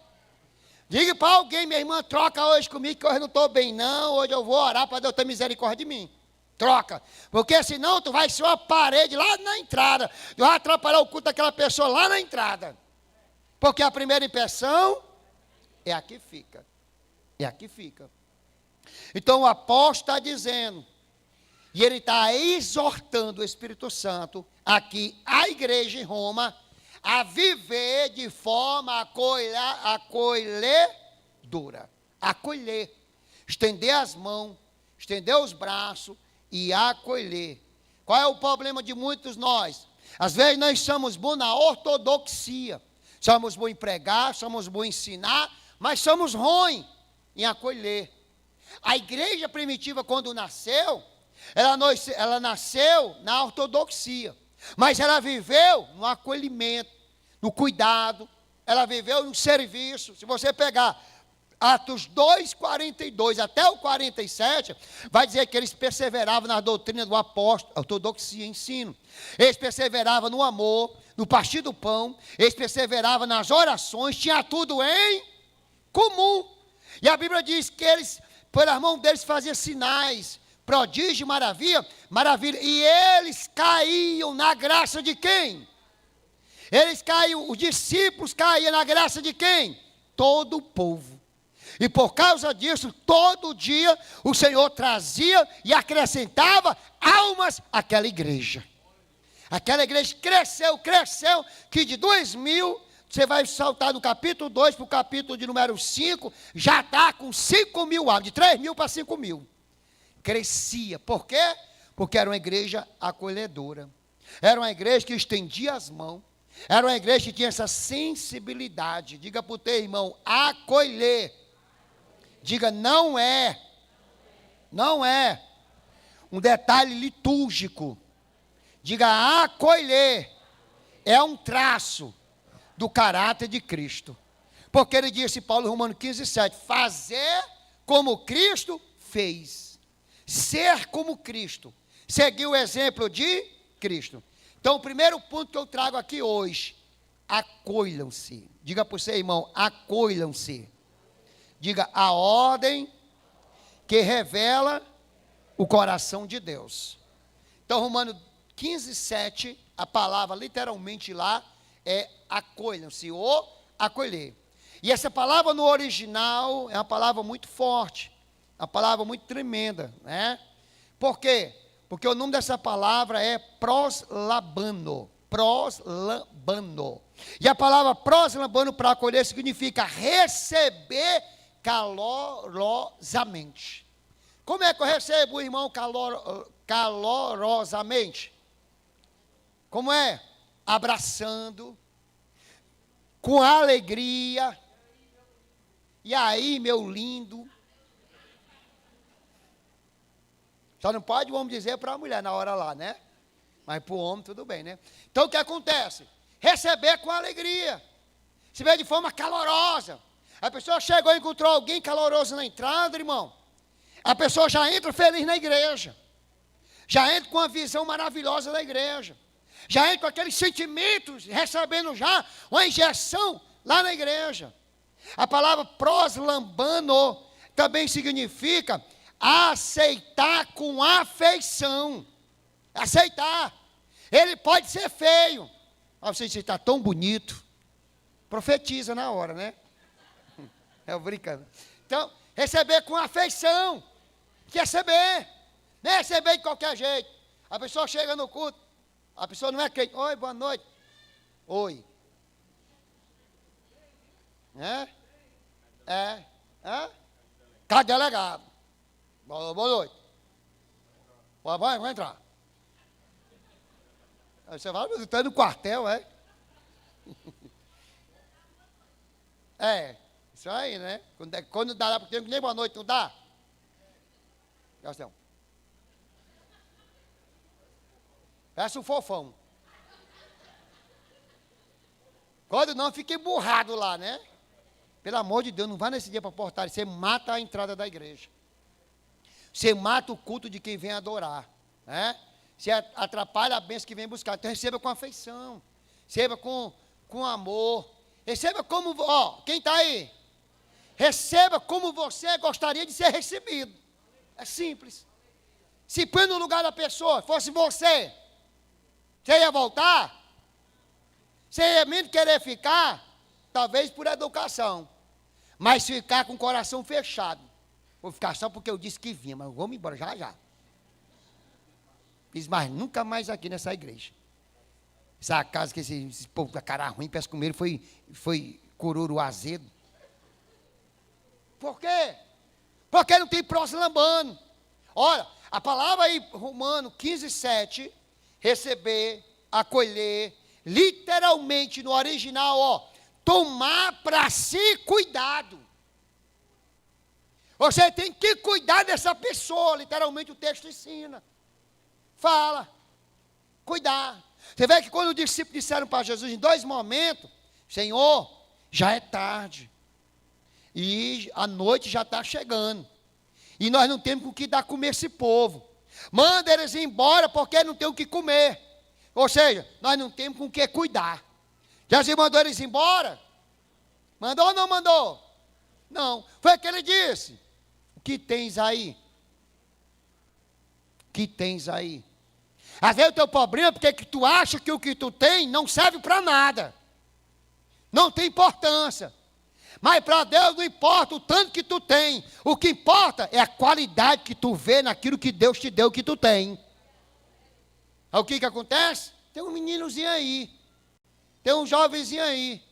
Diga para alguém, minha irmã, troca hoje comigo, que hoje não estou bem não, hoje eu vou orar para Deus ter misericórdia de mim. Troca, porque senão tu vai ser uma parede lá na entrada, tu vai atrapalhar o culto daquela pessoa lá na entrada, porque a primeira impressão é a que fica, Então o apóstolo está dizendo, e ele está exortando o Espírito Santo, aqui a igreja em Roma, a viver de forma acolhedora, acolher, estender as mãos, estender os braços, e acolher. Qual é o problema de muitos nós? Às vezes nós somos bons na ortodoxia, somos bons em pregar, somos bons em ensinar, mas somos ruins em acolher. A igreja primitiva, quando nasceu, ela nasceu na ortodoxia. Mas ela viveu no acolhimento, no cuidado, ela viveu no serviço. Se você pegar Atos 2, 42 até o 47, vai dizer que eles perseveravam na doutrina do apóstolo, ortodoxia, ensino. Eles perseveravam no amor, no partir do pão, eles perseveravam nas orações, tinha tudo em comum. E a Bíblia diz que eles, pelas mãos deles, faziam sinais, prodígio, maravilha, e eles caíam na graça de quem? Eles caíam, os discípulos caíam na graça de quem? Todo o povo. E por causa disso, todo dia, o Senhor trazia e acrescentava almas àquela igreja. Aquela igreja cresceu, que de 2000, você vai saltar do capítulo 2 para o capítulo de número 5, já está com 5.000 almas, de 3.000 para 5.000. Crescia, por quê? Porque era uma igreja acolhedora. Era uma igreja que estendia as mãos. Era uma igreja que tinha essa sensibilidade. Diga para o teu irmão, acolher. Diga, não é um detalhe litúrgico. Diga, acolher é um traço do caráter de Cristo. Porque ele disse, Paulo, Romanos 15, 7, fazer como Cristo fez. Ser como Cristo. Seguir o exemplo de Cristo. Então, o primeiro ponto que eu trago aqui hoje, acolham-se. Diga para o seu irmão, acolham-se. Diga, a ordem que revela o coração de Deus. Então, Romanos 15, 7, a palavra literalmente lá é acolham-se, ou acolher. E essa palavra no original é uma palavra muito forte, uma palavra muito tremenda, né? Por quê? Porque o nome dessa palavra é proslabano. Proslabano. E a palavra proslabano para acolher significa receber calorosamente. Como é que eu recebo o irmão calorosamente? Como é? Abraçando, com alegria. E aí, meu lindo? Só não pode o homem dizer para a mulher na hora lá, né? Mas para o homem tudo bem, né? Então o que acontece? Receber com alegria. Se vê de forma calorosa. A pessoa chegou e encontrou alguém caloroso na entrada, irmão. A pessoa já entra feliz na igreja. Já entra com uma visão maravilhosa da igreja. Já entra com aqueles sentimentos, recebendo já uma injeção lá na igreja. A palavra proslambano também significa aceitar com afeição. Aceitar. Ele pode ser feio. Mas você está tão bonito. Profetiza na hora, né? É brincando. Então, receber com afeição. Receber. Não é receber de qualquer jeito. A pessoa chega no culto. A pessoa não é crente. Oi, boa noite. Oi. Cadê delegado? Boa noite. Vai entrar. Aí você vai, mas está no quartel, é? Isso aí, né? Quando dá lá para o tempo, nem boa noite, não dá? Gastão. Peça um fofão. Quando não, fica emburrado lá, né? Pelo amor de Deus, não vá nesse dia para a portaria. Você mata a entrada da igreja. Você mata o culto de quem vem adorar, né? Você atrapalha a bênção que vem buscar. Então receba com afeição. Receba com amor. Receba como, quem está aí? Receba como você gostaria de ser recebido. É simples. Se põe no lugar da pessoa, fosse você ia voltar? Você ia mesmo querer ficar? Talvez por educação. Mas ficar com o coração fechado. Vou ficar só porque eu disse que vinha, mas vamos embora já. Fiz mais nunca mais aqui nessa igreja. Essa casa que esse povo da cara ruim, parece que comer foi cururu azedo. Por quê? Porque não tem proslambano. Olha, a palavra aí, Romano 15, 7, receber, acolher, literalmente no original, tomar para si cuidado. Você tem que cuidar dessa pessoa, literalmente o texto ensina. Fala, cuidar. Você vê que quando os discípulos disseram para Jesus em 2 momentos, Senhor, já é tarde. E a noite já está chegando. E nós não temos o que dar comer esse povo. Manda eles ir embora porque não tem o que comer. Ou seja, nós não temos com o que cuidar. Jesus mandou eles embora? Mandou ou não mandou? Não. Foi o que ele disse. O que tens aí? O que tens aí? Às vezes o teu problema é porque que tu acha que o que tu tem não serve para nada. Não tem importância. Mas para Deus não importa o tanto que tu tem. O que importa é a qualidade que tu vê naquilo que Deus te deu que tu tem. Aí o que acontece? Tem um meninozinho aí. Tem um jovenzinho aí.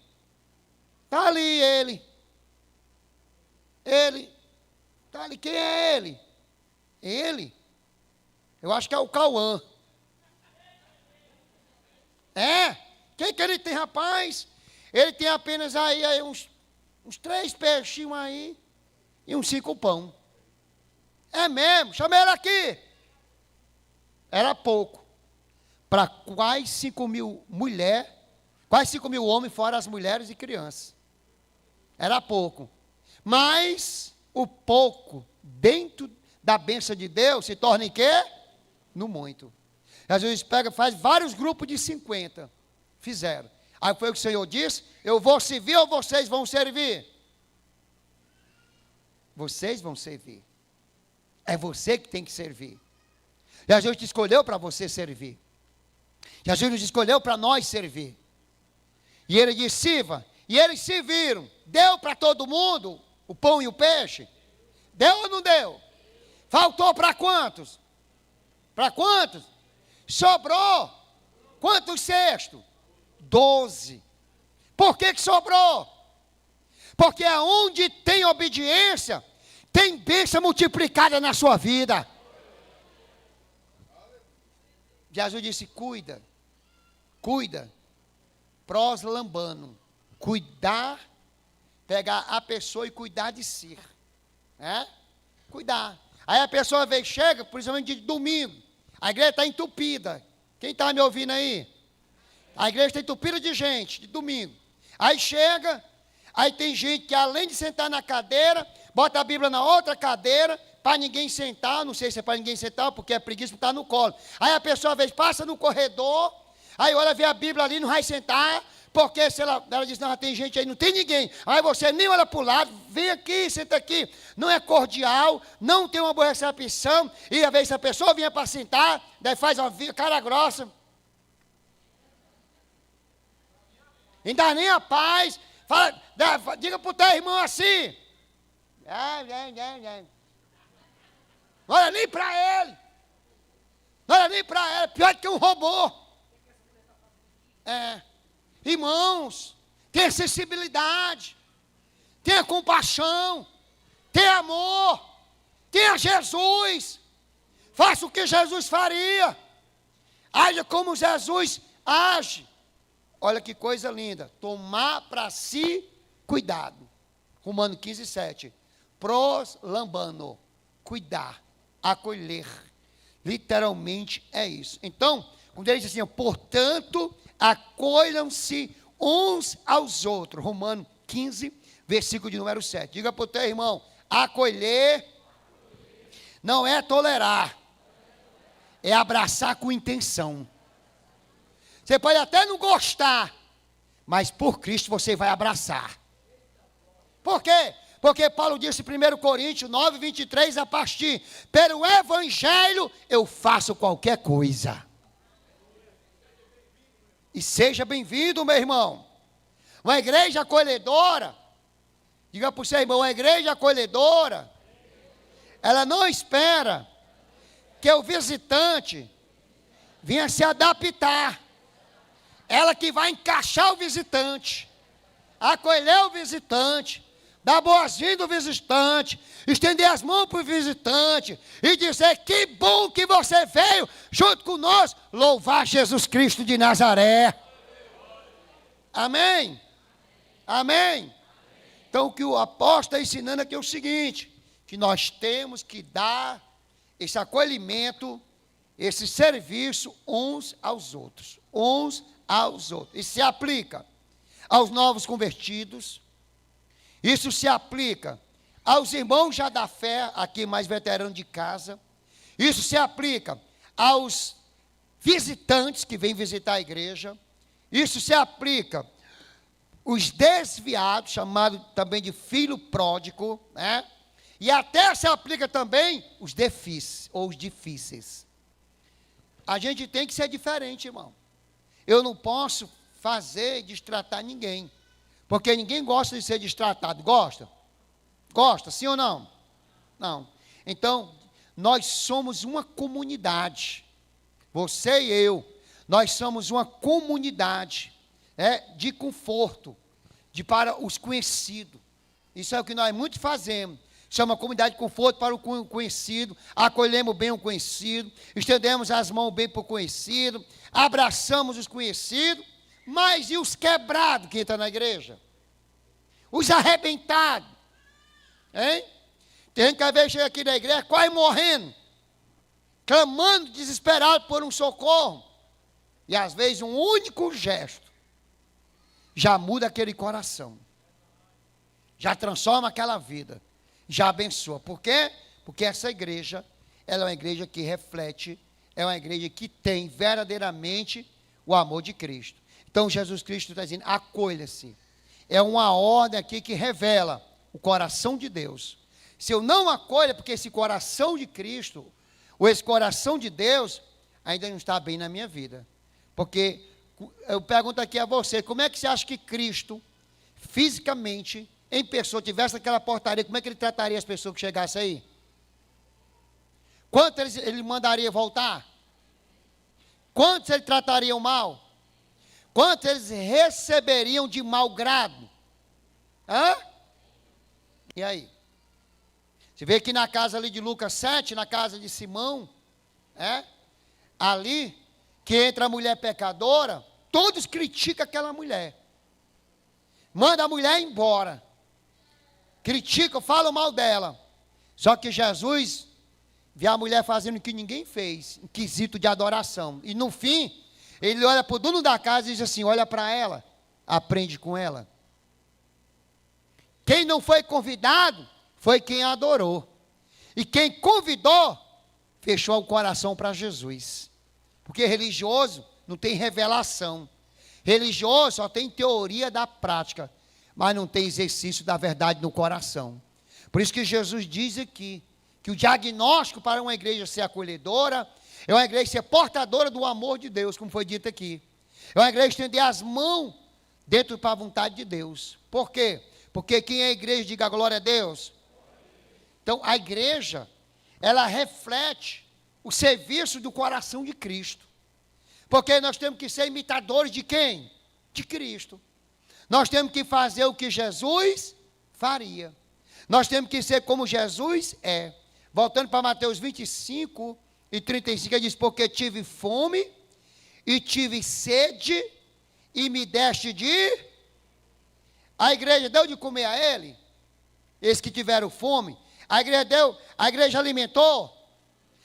Está ali ele. Está ali. Quem é ele? Ele? Eu acho que é o Cauã. É? Quem que ele tem, rapaz? Ele tem apenas aí uns 3 peixinhos aí e uns 5 pão. É mesmo, chama ele aqui. Era pouco. Para quase 5.000 mulheres, quase 5.000 homens, fora as mulheres e crianças. Era pouco. Mas o pouco dentro da bênção de Deus se torna em quê? No muito. Jesus pega, faz vários grupos de 50. Fizeram. Aí foi o que o Senhor disse: eu vou servir ou vocês vão servir? Vocês vão servir. É você que tem que servir. Jesus te escolheu para você servir. Jesus nos escolheu para nós servir. E ele disse: sirva. E eles serviram. Deu para todo mundo o pão e o peixe? Deu ou não deu? Faltou para quantos? Para quantos? Sobrou. Quantos cestos? 12. Por que sobrou? Porque aonde tem obediência, tem bênção multiplicada na sua vida. Jesus disse: cuida, proslambano, cuidar, pegar a pessoa e cuidar de si, cuidar. Aí a pessoa vem, chega, principalmente de domingo, a igreja está entupida. Quem está me ouvindo aí? A igreja está entupida de gente, de domingo. Aí chega, aí tem gente que além de sentar na cadeira, bota a Bíblia na outra cadeira, para ninguém sentar, não sei se é para ninguém sentar, porque é preguiça de estar no colo. Aí a pessoa às vezes passa no corredor, aí olha, vê a Bíblia ali, não vai sentar, porque se ela diz, não, tem gente aí, não tem ninguém. Aí você nem olha para o lado, vem aqui, senta aqui. Não é cordial, não tem uma boa recepção, e às vezes a pessoa vinha para sentar, daí faz uma cara grossa. Ainda nem a paz, fala, diga para o teu irmão assim. Não olha nem para ele. Não olha nem para ele, pior do que um robô. Irmãos, tenha sensibilidade, tenha compaixão, tenha amor, tenha Jesus. Faça o que Jesus faria. Haja como Jesus age. Olha que coisa linda. Tomar para si cuidado. Romanos 15:7. Proslambano. Cuidar. Acolher. Literalmente é isso. Então, quando ele diz assim, portanto, acolham-se uns aos outros. Romanos 15, versículo de número 7. Diga para o teu irmão, acolher não é tolerar. É abraçar com intenção. Você pode até não gostar, mas por Cristo você vai abraçar. Por quê? Porque Paulo disse em 1 Coríntios 9, 23, a partir, pelo Evangelho eu faço qualquer coisa. E seja bem-vindo, meu irmão. Uma igreja acolhedora, diga para o seu irmão, uma igreja acolhedora, ela não espera que o visitante venha se adaptar. Ela que vai encaixar o visitante, acolher o visitante, dar boas-vindas ao visitante, estender as mãos para o visitante e dizer, que bom que você veio junto conosco, louvar Jesus Cristo de Nazaré. Amém? Amém? Então o que o apóstolo está ensinando aqui é o seguinte, que nós temos que dar esse acolhimento esse serviço uns aos outros. Uns aos outros. Isso se aplica aos novos convertidos. Isso se aplica aos irmãos já da fé, aqui mais veteranos de casa. Isso se aplica aos visitantes que vêm visitar a igreja. Isso se aplica os desviados, chamado também de filho pródigo, né? E até se aplica também os difíceis, ou os difíceis. A gente tem que ser diferente, irmão. Eu não posso fazer e destratar ninguém, porque ninguém gosta de ser destratado. Gosta? Gosta, sim ou não? Não. Então, nós somos uma comunidade. Você e eu, nós somos uma comunidade de conforto, para os conhecidos. Isso é o que nós muito fazemos. Chama comunidade de conforto para o conhecido, acolhemos bem o conhecido, estendemos as mãos bem para o conhecido, abraçamos os conhecidos, mas e os quebrados que entram na igreja? Os arrebentados, hein? Tem gente que às vezes chega aqui na igreja quase morrendo, clamando, desesperado por um socorro, e às vezes um único gesto já muda aquele coração, já transforma aquela vida, já abençoa. Por quê? Porque essa igreja, ela é uma igreja que reflete, é uma igreja que tem verdadeiramente o amor de Cristo. Então Jesus Cristo está dizendo, acolha-se. É uma ordem aqui que revela o coração de Deus. Se eu não acolho, é porque esse coração de Cristo, ou esse coração de Deus, ainda não está bem na minha vida. Porque eu pergunto aqui a você, como é que você acha que Cristo, fisicamente, em pessoa, tivesse aquela portaria, como é que ele trataria as pessoas que chegassem aí? Quantos ele mandaria voltar? Quantos ele trataria mal? Quantos eles receberiam de mau grado? Hã? E aí? Você vê que na casa ali de Lucas 7, na casa de Simão, ali, que entra a mulher pecadora, todos criticam aquela mulher. Manda a mulher embora. Criticam, falam mal dela. Só que Jesus vê a mulher fazendo o que ninguém fez, um quesito de adoração. E no fim, ele olha para o dono da casa e diz assim, olha para ela, aprende com ela. Quem não foi convidado, foi quem adorou. E quem convidou, fechou o coração para Jesus. Porque religioso não tem revelação. Religioso só tem teoria da prática, mas não tem exercício da verdade no coração. Por isso que Jesus diz aqui, que o diagnóstico para uma igreja ser acolhedora, é uma igreja ser portadora do amor de Deus, como foi dito aqui. É uma igreja estender as mãos dentro para a vontade de Deus. Por quê? Porque quem é a igreja, diga glória a Deus. Então, a igreja, ela reflete o serviço do coração de Cristo. Porque nós temos que ser imitadores de quem? De Cristo. Nós temos que fazer o que Jesus faria. Nós temos que ser como Jesus é. Voltando para Mateus 25 e 35, ele diz, porque tive fome e tive sede e me deste de... A igreja deu de comer a ele? Esses que tiveram fome? A igreja deu? A igreja alimentou?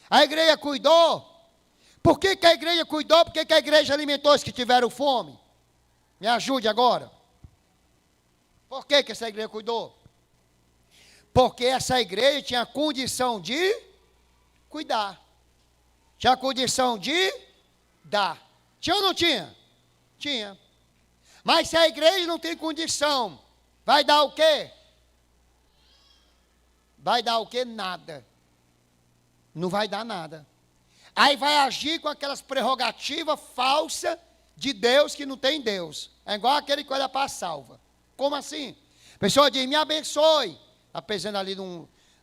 A igreja cuidou? Por que a igreja cuidou? Por que a igreja alimentou os que tiveram fome? Me ajude agora. Por que essa igreja cuidou? Porque essa igreja tinha condição de cuidar. Tinha condição de dar. Tinha ou não tinha? Tinha. Mas se a igreja não tem condição, vai dar o quê? Vai dar o quê? Nada. Não vai dar nada. Aí vai agir com aquelas prerrogativas falsas de Deus que não tem Deus. É igual aquele que olha para a salva. Como assim? A pessoa diz, me abençoe. Está pesando ali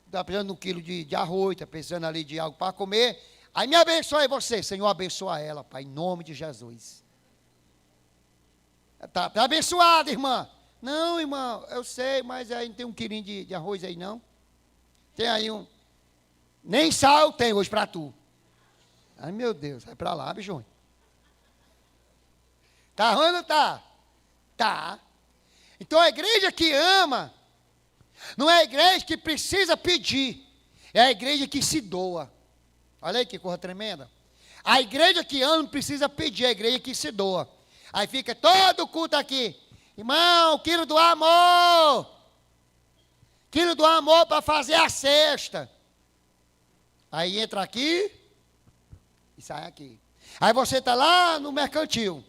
está pesando um quilo de arroz, está pesando ali de algo para comer. Aí me abençoe você, Senhor, abençoa ela, Pai, em nome de Jesus. Está abençoada, irmã. Não, irmã, eu sei, mas aí não tem um quilinho de arroz aí, não. Tem aí um. Nem sal tem hoje para tu. Ai, meu Deus, vai para lá, bicho. Está ruim ou não está? Tá. Então a igreja que ama, não é a igreja que precisa pedir, é a igreja que se doa. Olha aí que coisa tremenda. A igreja que ama não precisa pedir, a igreja que se doa. Aí fica todo culto aqui. Irmão, quilo do amor. Quilo do amor para fazer a cesta. Aí entra aqui e sai aqui. Aí você está lá no mercantil.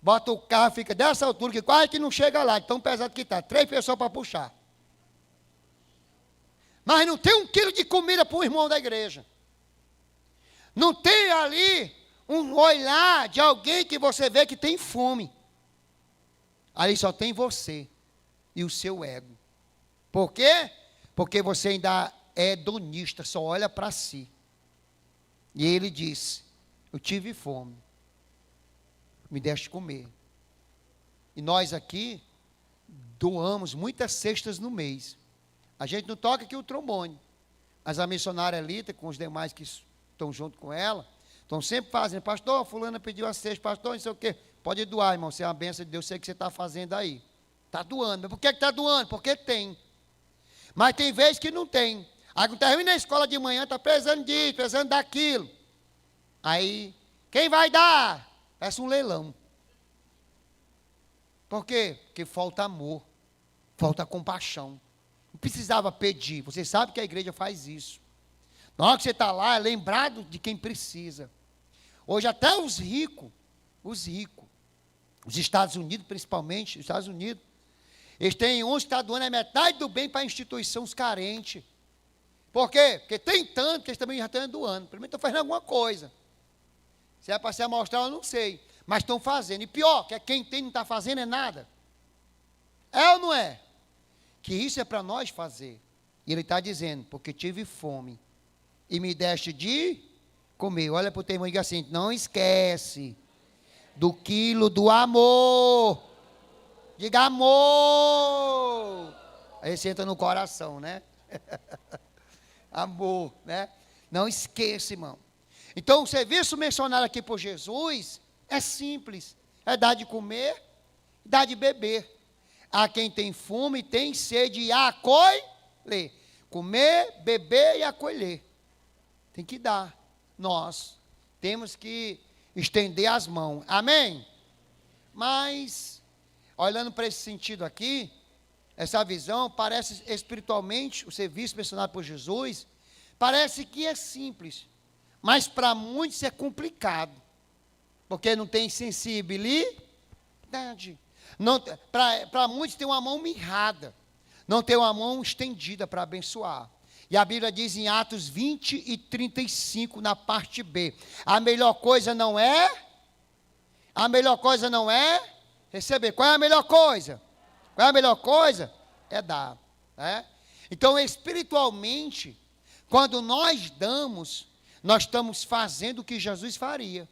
Bota o carro, fica dessa altura que quase que não chega lá. Tão pesado que está. 3 pessoas para puxar. Mas não tem 1 quilo de comida para um irmão da igreja. Não tem ali um olhar de alguém que você vê que tem fome. Ali só tem você e o seu ego. Por quê? Porque você ainda é hedonista, só olha para si. E ele disse, eu tive fome, me deste comer. E nós aqui doamos muitas cestas no mês. A gente não toca aqui o trombone, mas a missionária Lita, com os demais que estão junto com ela, estão sempre fazendo, pastor, fulana pediu a cesta, pastor, não sei o quê. Pode doar, irmão, você é uma bênção de Deus, sei o que você está fazendo aí. Está doando, mas por que está doando? Porque tem. Mas tem vezes que não tem. Aí quando termina a escola de manhã, está precisando disso, precisando daquilo. Aí, quem vai dar? Parece um leilão. Por quê? Porque falta amor, falta compaixão. Não precisava pedir, você sabe que a igreja faz isso. Na hora que você está lá, é lembrado de quem precisa. Hoje até os ricos, os Estados Unidos principalmente, os Estados Unidos, eles têm uns que estão doando a metade do bem para instituições carentes. Por quê? Porque tem tanto que eles também já estão doando. Pelo menos estão fazendo alguma coisa. Se é para se amostrar, eu não sei. Mas estão fazendo. E pior, que quem tem não está fazendo é nada. É ou não é? Que isso é para nós fazer. E ele está dizendo, porque tive fome e me deste de comer. Olha para o teu irmão e diga assim, não esquece do quilo do amor. Diga amor. Aí você entra no coração, né? Amor, né? Não esqueça, irmão. Então, o serviço mencionado aqui por Jesus é simples. É dar de comer, dar de beber. A quem tem fome, tem sede e acolher. Comer, beber e acolher. Tem que dar. Nós temos que estender as mãos. Amém? Mas, olhando para esse sentido aqui, essa visão, parece espiritualmente, o serviço mencionado por Jesus, parece que é simples. Mas para muitos é complicado. Porque não tem sensibilidade. Para muitos tem uma mão mirrada. Não tem uma mão estendida para abençoar. E a Bíblia diz em Atos 20 e 35, na parte B. A melhor coisa não é receber. Qual é a melhor coisa? Qual é a melhor coisa? É dar. Né? Então, espiritualmente, quando nós damos, nós estamos fazendo o que Jesus faria.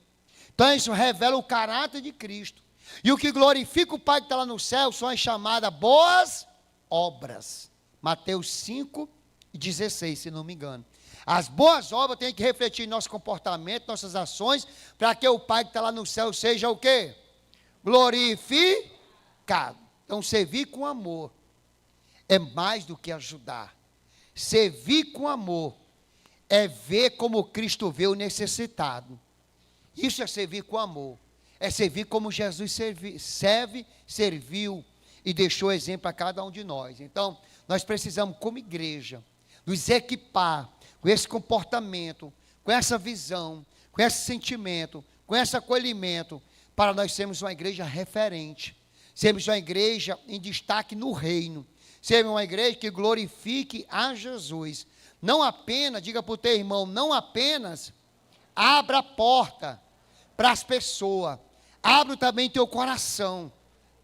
Então, isso revela o caráter de Cristo. E o que glorifica o Pai que está lá no céu são as chamadas boas obras. Mateus 5 e 16, se não me engano. As boas obras têm que refletir em nosso comportamento, nossas ações, para que o Pai que está lá no céu seja o quê? Glorificado. Então, servir com amor é mais do que ajudar. Servir com amor é ver como Cristo vê o necessitado. Isso é servir com amor. É servir como Jesus serviu e deixou exemplo a cada um de nós. Então, nós precisamos, como igreja, nos equipar com esse comportamento, com essa visão, com esse sentimento, com esse acolhimento, para nós sermos uma igreja referente, sermos uma igreja em destaque no reino, sermos uma igreja que glorifique a Jesus. Não apenas, diga para o teu irmão, não apenas abra a porta para as pessoas, abra também teu coração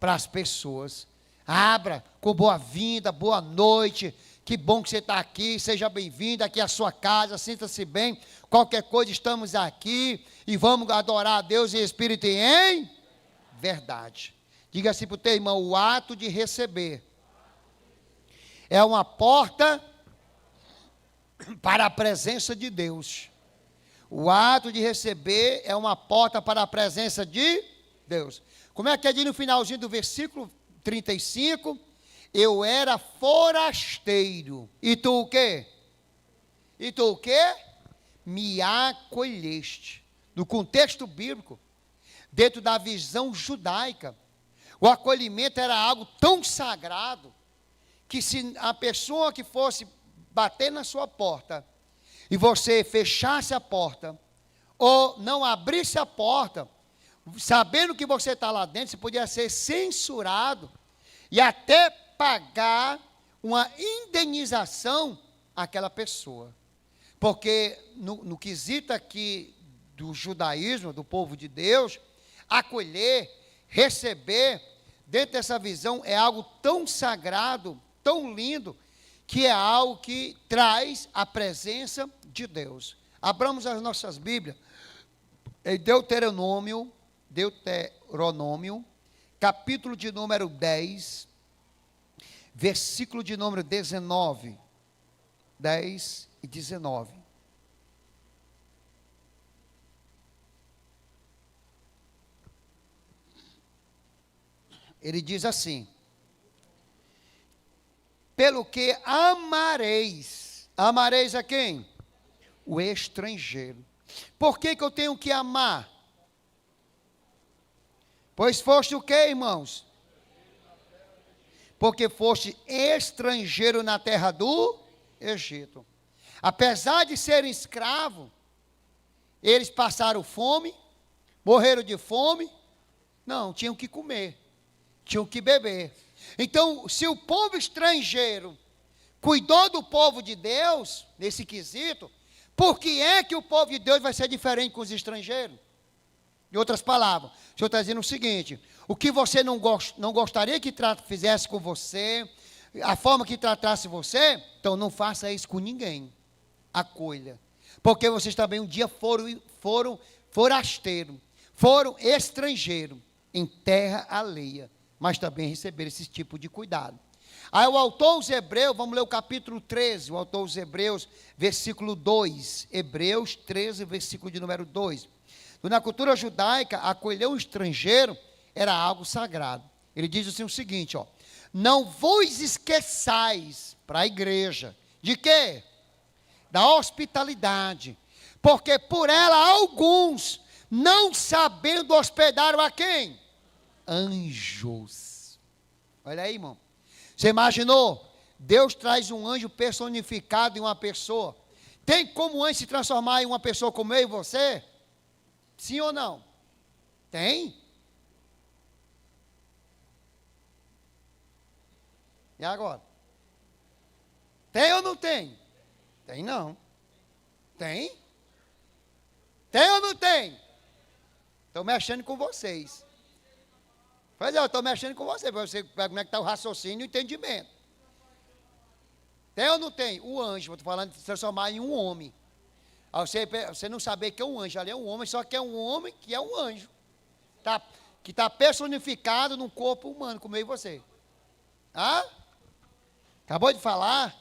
para as pessoas. Abra com boa-vinda, boa noite, que bom que você está aqui, seja bem-vindo aqui à sua casa, sinta-se bem, qualquer coisa estamos aqui e vamos adorar a Deus em espírito e em verdade. Diga assim para o teu irmão, o ato de receber é uma porta para a presença de Deus. O ato de receber é uma porta para a presença de Deus. Como é que diz no finalzinho do versículo 35? Eu era forasteiro. E tu o quê? Me acolheste. no contexto bíblico, dentro da visão judaica, o acolhimento era algo tão sagrado, que se a pessoa que fosse bater na sua porta, e você fechasse a porta, ou não abrisse a porta, sabendo que você está lá dentro, você podia ser censurado, e até pagar uma indenização àquela pessoa. Porque no quesito aqui do judaísmo, do povo de Deus, acolher, receber, dentro dessa visão é algo tão sagrado, tão lindo, que é algo que traz a presença de Deus. Abramos as nossas Bíblias em Deuteronômio, capítulo de número 10, versículo de número 19. 10 e 19. Ele diz assim: pelo que amareis a quem? O estrangeiro. Por que eu tenho que amar? Pois foste o quê, irmãos? Porque foste estrangeiro na terra do Egito. Apesar de serem escravos, eles passaram fome, morreram de fome, não, tinham que comer, tinham que beber. Então, se o povo estrangeiro cuidou do povo de Deus, nesse quesito, por que é que o povo de Deus vai ser diferente com os estrangeiros? Em outras palavras, o Senhor está dizendo o seguinte: o que você não gostaria que fizesse com você, a forma que tratasse você, então não faça isso com ninguém. Acolha. Porque vocês também um dia foram forasteiros, foram estrangeiros em terra alheia, mas também receberam esse tipo de cuidado. Aí o autor aos Hebreus, vamos ler o capítulo 13, o autor aos Hebreus, versículo 2, Hebreus 13, versículo de número 2. Na cultura judaica, acolher um estrangeiro era algo sagrado. Ele diz assim o seguinte, ó: não vos esqueçais, para a igreja, de quê? Da hospitalidade, porque por ela alguns, não sabendo, hospedaram a quem? Anjos. Olha aí, irmão. Você imaginou? Deus traz um anjo personificado em uma pessoa. Tem como o anjo se transformar em uma pessoa como eu e você? Sim ou não? Tem? E agora? Tem ou não tem? Tem não. Tem? Tem ou não tem? Estou mexendo com vocês. Pois é, eu estou mexendo com você, para você ver como é que está o raciocínio e o entendimento. Tem ou não tem? O anjo, eu estou falando de se transformar em um homem. Você não saber que é um anjo, ali é um homem, só que é um homem que é um anjo. Que está personificado num corpo humano, como eu e você. Ah? Acabou de falar?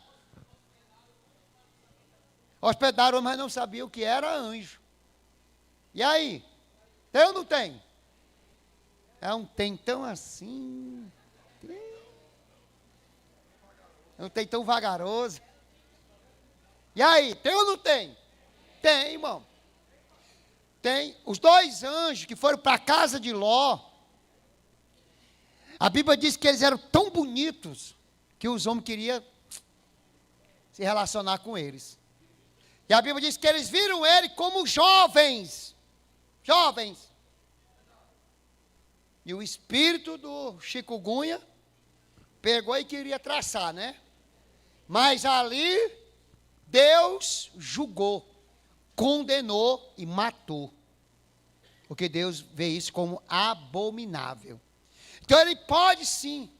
Hospedaram, mas não sabia o que era anjo. E aí? Tem ou não tem? É um tem tão assim. Não tem tão vagaroso. E aí? Tem ou não tem? Tem, irmão. Tem. Os dois anjos que foram para a casa de Ló, a Bíblia diz que eles eram tão bonitos que os homens queriam se relacionar com eles. E a Bíblia diz que eles viram ele como jovens. Jovens. E o espírito do chikungunya pegou e queria traçar, né? Mas ali Deus julgou, condenou e matou. Porque Deus vê isso como abominável. Então ele pode sim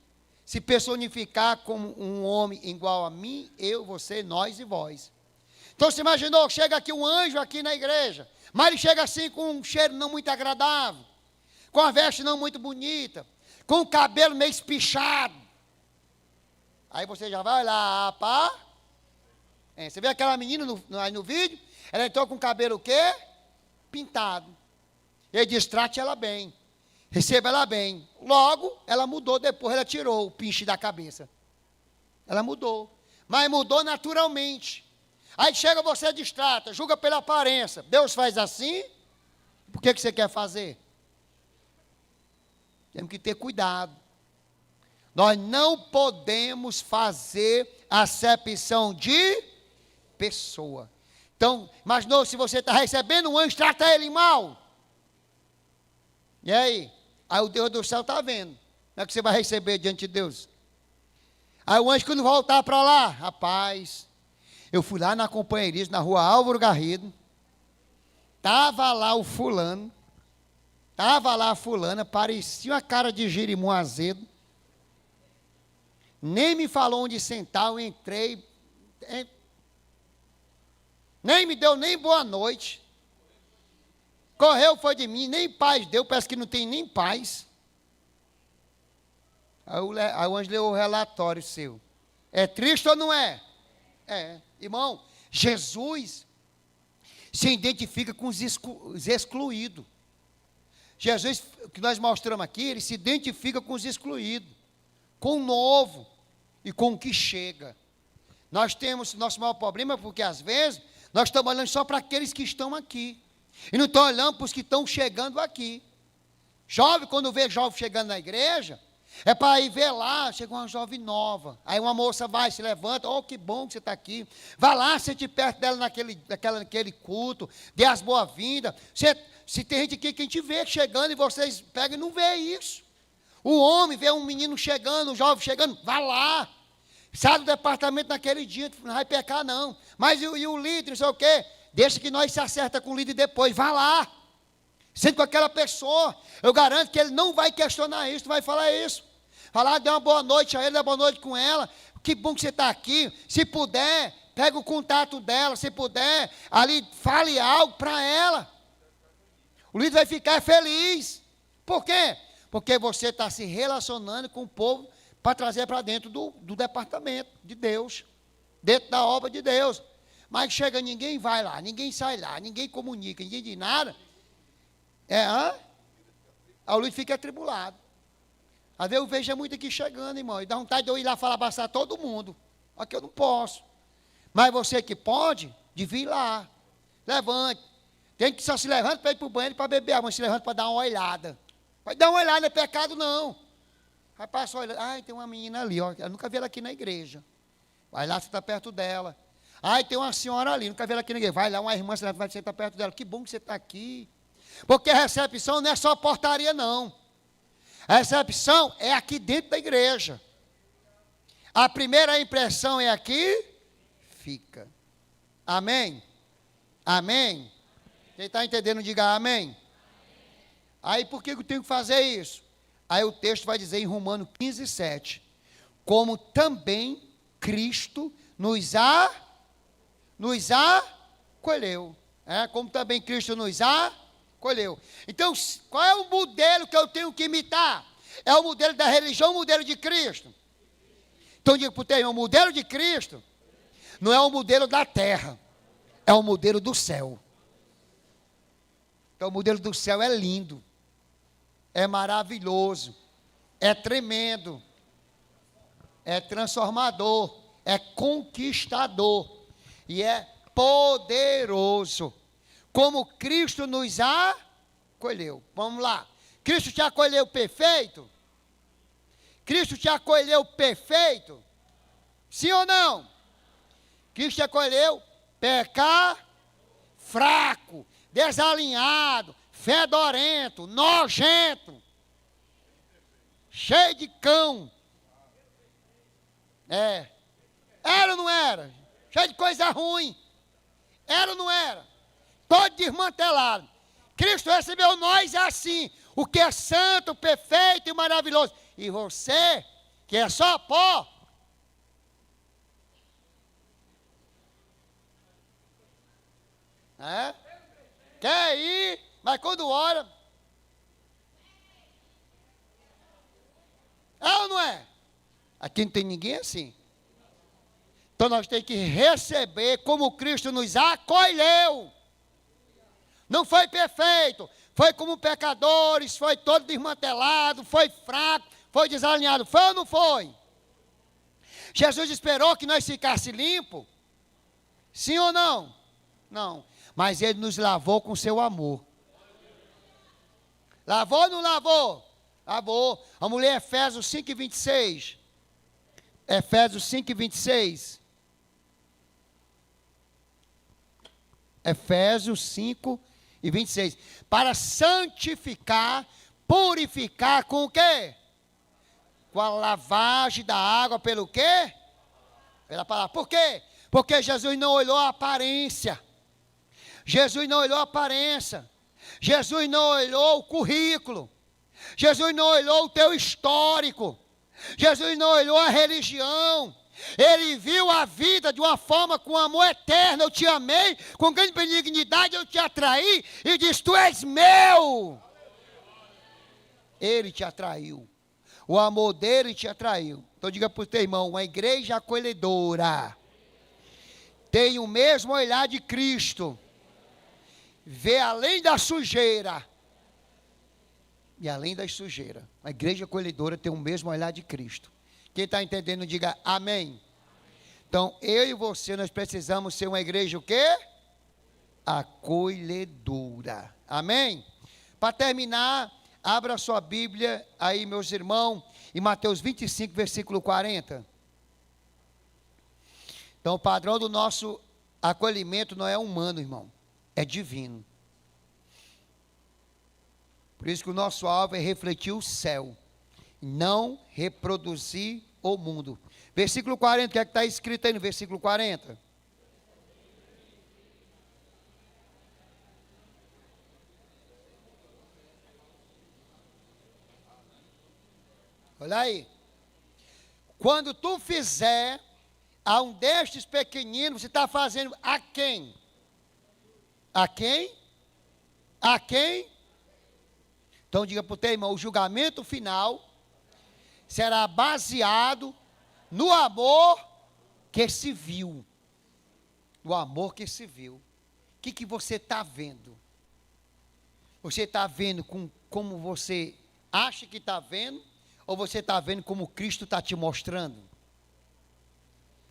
se personificar como um homem igual a mim, eu, você, nós e vós. Então você imaginou, chega aqui um anjo aqui na igreja, mas ele chega assim com um cheiro não muito agradável, com a veste não muito bonita, com o cabelo meio espichado. Aí você já vai lá, pá. Você vê aquela menina aí no vídeo? Ela entrou com o cabelo o quê? Pintado. Ele diz, trate ela bem. Receba ela bem. Logo, ela mudou, depois ela tirou o pinche da cabeça. Ela mudou. Mas mudou naturalmente. Aí chega você distrata, julga pela aparência. Deus faz assim? Por que você quer fazer? Temos que ter cuidado. Nós não podemos fazer acepção de pessoa. Então, imaginou se você está recebendo um anjo, trata ele mal. E aí? Aí o Deus do céu está vendo. Como é que você vai receber diante de Deus? Aí o anjo, quando voltar para lá, rapaz, eu fui lá na companheirismo, na rua Álvaro Garrido, estava lá o fulano, estava lá a fulana, parecia uma cara de girimum azedo, nem me falou onde sentar, eu entrei, nem me deu nem boa noite, correu, foi de mim, nem paz deu, parece que não tem nem paz. Aí o anjo leu o relatório seu. É triste ou não é? É. Irmão, Jesus se identifica com os excluídos. Jesus, que nós mostramos aqui, ele se identifica com os excluídos, com o novo e com o que chega. Nós temos nosso maior problema porque às vezes nós estamos olhando só para aqueles que estão aqui e não estamos olhando para os que estão chegando aqui. Jovem, quando vê jovem chegando na igreja, é para ir ver lá, chegou uma jovem nova. Aí uma moça vai, se levanta, oh, que bom que você está aqui. Vai lá, sente perto dela naquele culto, dê as boas-vindas. Se tem gente aqui que a gente vê chegando e vocês pegam e não vê isso. O homem vê um menino chegando, um jovem chegando, vai lá. Sai do departamento naquele dia, não vai pecar não. Mas e o líder, não sei o quê? Deixa que nós se acerta com o líder depois, vai lá. Sente com aquela pessoa, eu garanto que ele não vai questionar isso, não vai falar isso. Falar, dê uma boa noite a ele, dê uma boa noite com ela. Que bom que você está aqui. Se puder, pega o contato dela. Se puder, ali fale algo para ela. O líder vai ficar feliz. Por quê? Porque você está se relacionando com o povo para trazer para dentro do departamento de Deus, dentro da obra de Deus. Mas chega, ninguém vai lá, ninguém sai lá, ninguém comunica, ninguém diz nada. Aí o líder fica atribulado. Às vezes eu vejo muito aqui chegando, irmão, e dá vontade de eu ir lá falar, abraçar todo mundo. Aqui eu não posso. Mas você que pode, devia ir lá. Levante. Tem que só se levanta para ir para o banheiro para beber água, mas se levanta para dar uma olhada. Vai dar uma olhada, não é pecado não. Vai passar olhando. Ai, tem uma menina ali, ó, eu nunca vi ela aqui na igreja. Vai lá, você está perto dela. Ai, tem uma senhora ali, nunca vi ela aqui na igreja. Vai lá, uma irmã, você está perto dela. Que bom que você está aqui. Porque a recepção não é só portaria, não. A recepção é aqui dentro da igreja. A primeira impressão é aqui, fica. Amém? Amém? Quem está entendendo, diga amém. Aí por que eu tenho que fazer isso? Aí o texto vai dizer em Romanos 15, 7. Como também Cristo nos acolheu. Como também Cristo nos acolheu. Então, qual é o modelo que eu tenho que imitar? É o modelo da religião ou o modelo de Cristo? Então, diga para o teu irmão, o modelo de Cristo não é o modelo da terra, é o modelo do céu. Então, o modelo do céu é lindo, é maravilhoso, é tremendo, é transformador, é conquistador e é poderoso. Como Cristo nos acolheu. Vamos lá. Cristo te acolheu perfeito? Cristo te acolheu perfeito? Sim ou não? Cristo te acolheu fraco, desalinhado, fedorento, nojento, cheio de cão. Era ou não era? Cheio de coisa ruim. Era ou não era? Todo desmantelado. Cristo recebeu nós assim, o que é santo, perfeito e maravilhoso. E você, que é só pó, quer ir, mas quando ora, é ou não é? Aqui não tem ninguém assim. Então nós temos que receber como Cristo nos acolheu. Não foi perfeito, foi como pecadores, foi todo desmantelado, foi fraco, foi desalinhado. Foi ou não foi? Jesus esperou que nós ficássemos limpos? Sim ou não? Não. Mas Ele nos lavou com seu amor. Lavou ou não lavou? Lavou. A mulher, Efésios 5:26. Efésios 5:26. Efésios 5:26. Para santificar, purificar com o quê? Com a lavagem da água pelo quê? Pela palavra. Por quê? Porque Jesus não olhou a aparência. Jesus não olhou a aparência. Jesus não olhou o currículo. Jesus não olhou o teu histórico. Jesus não olhou a religião. Ele viu a vida de uma forma com amor eterno. Eu te amei, com grande benignidade eu te atraí e disse, tu és meu. Ele te atraiu. O amor dele te atraiu. Então diga para o teu irmão, uma igreja acolhedora tem o mesmo olhar de Cristo. Vê além da sujeira. E além da sujeira. A igreja acolhedora tem o mesmo olhar de Cristo. Quem está entendendo, diga amém. Então, eu e você, nós precisamos ser uma igreja o quê? Acolhedora. Amém? Para terminar, abra sua Bíblia aí, meus irmãos, em Mateus 25, versículo 40. Então, o padrão do nosso acolhimento não é humano, irmão. É divino. Por isso que o nosso alvo é refletir o céu, não reproduzir o mundo. Versículo 40, o que é que está escrito aí no versículo 40? Olha aí. Quando tu fizer a um destes pequeninos, você está fazendo a quem? A quem? A quem? Então diga para o teu irmão, o julgamento final será baseado no amor que se viu. No amor que se viu. O que você está vendo? Você está vendo como você acha que está vendo? Ou você está vendo como Cristo está te mostrando?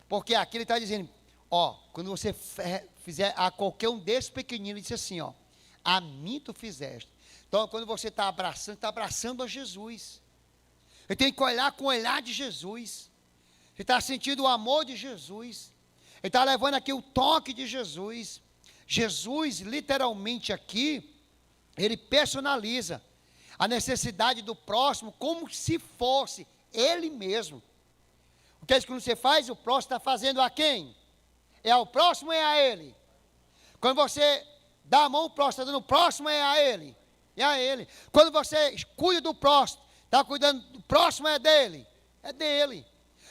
Porque aqui ele está dizendo, ó, quando você fizer a qualquer um desses pequeninos, ele disse assim, ó, a mim tu fizeste. Então, quando você está abraçando a Jesus. Você tem que olhar com o olhar de Jesus. Você está sentindo o amor de Jesus. Ele está levando aqui o toque de Jesus. Jesus, literalmente aqui, ele personaliza a necessidade do próximo como se fosse ele mesmo. Porque quando você faz, o próximo está fazendo a quem? É ao próximo ou é a ele? Quando você dá a mão, o próximo está dando o próximo, é a ele. É a ele. Quando você cuida do próximo, está cuidando do próximo, é dele. É dele.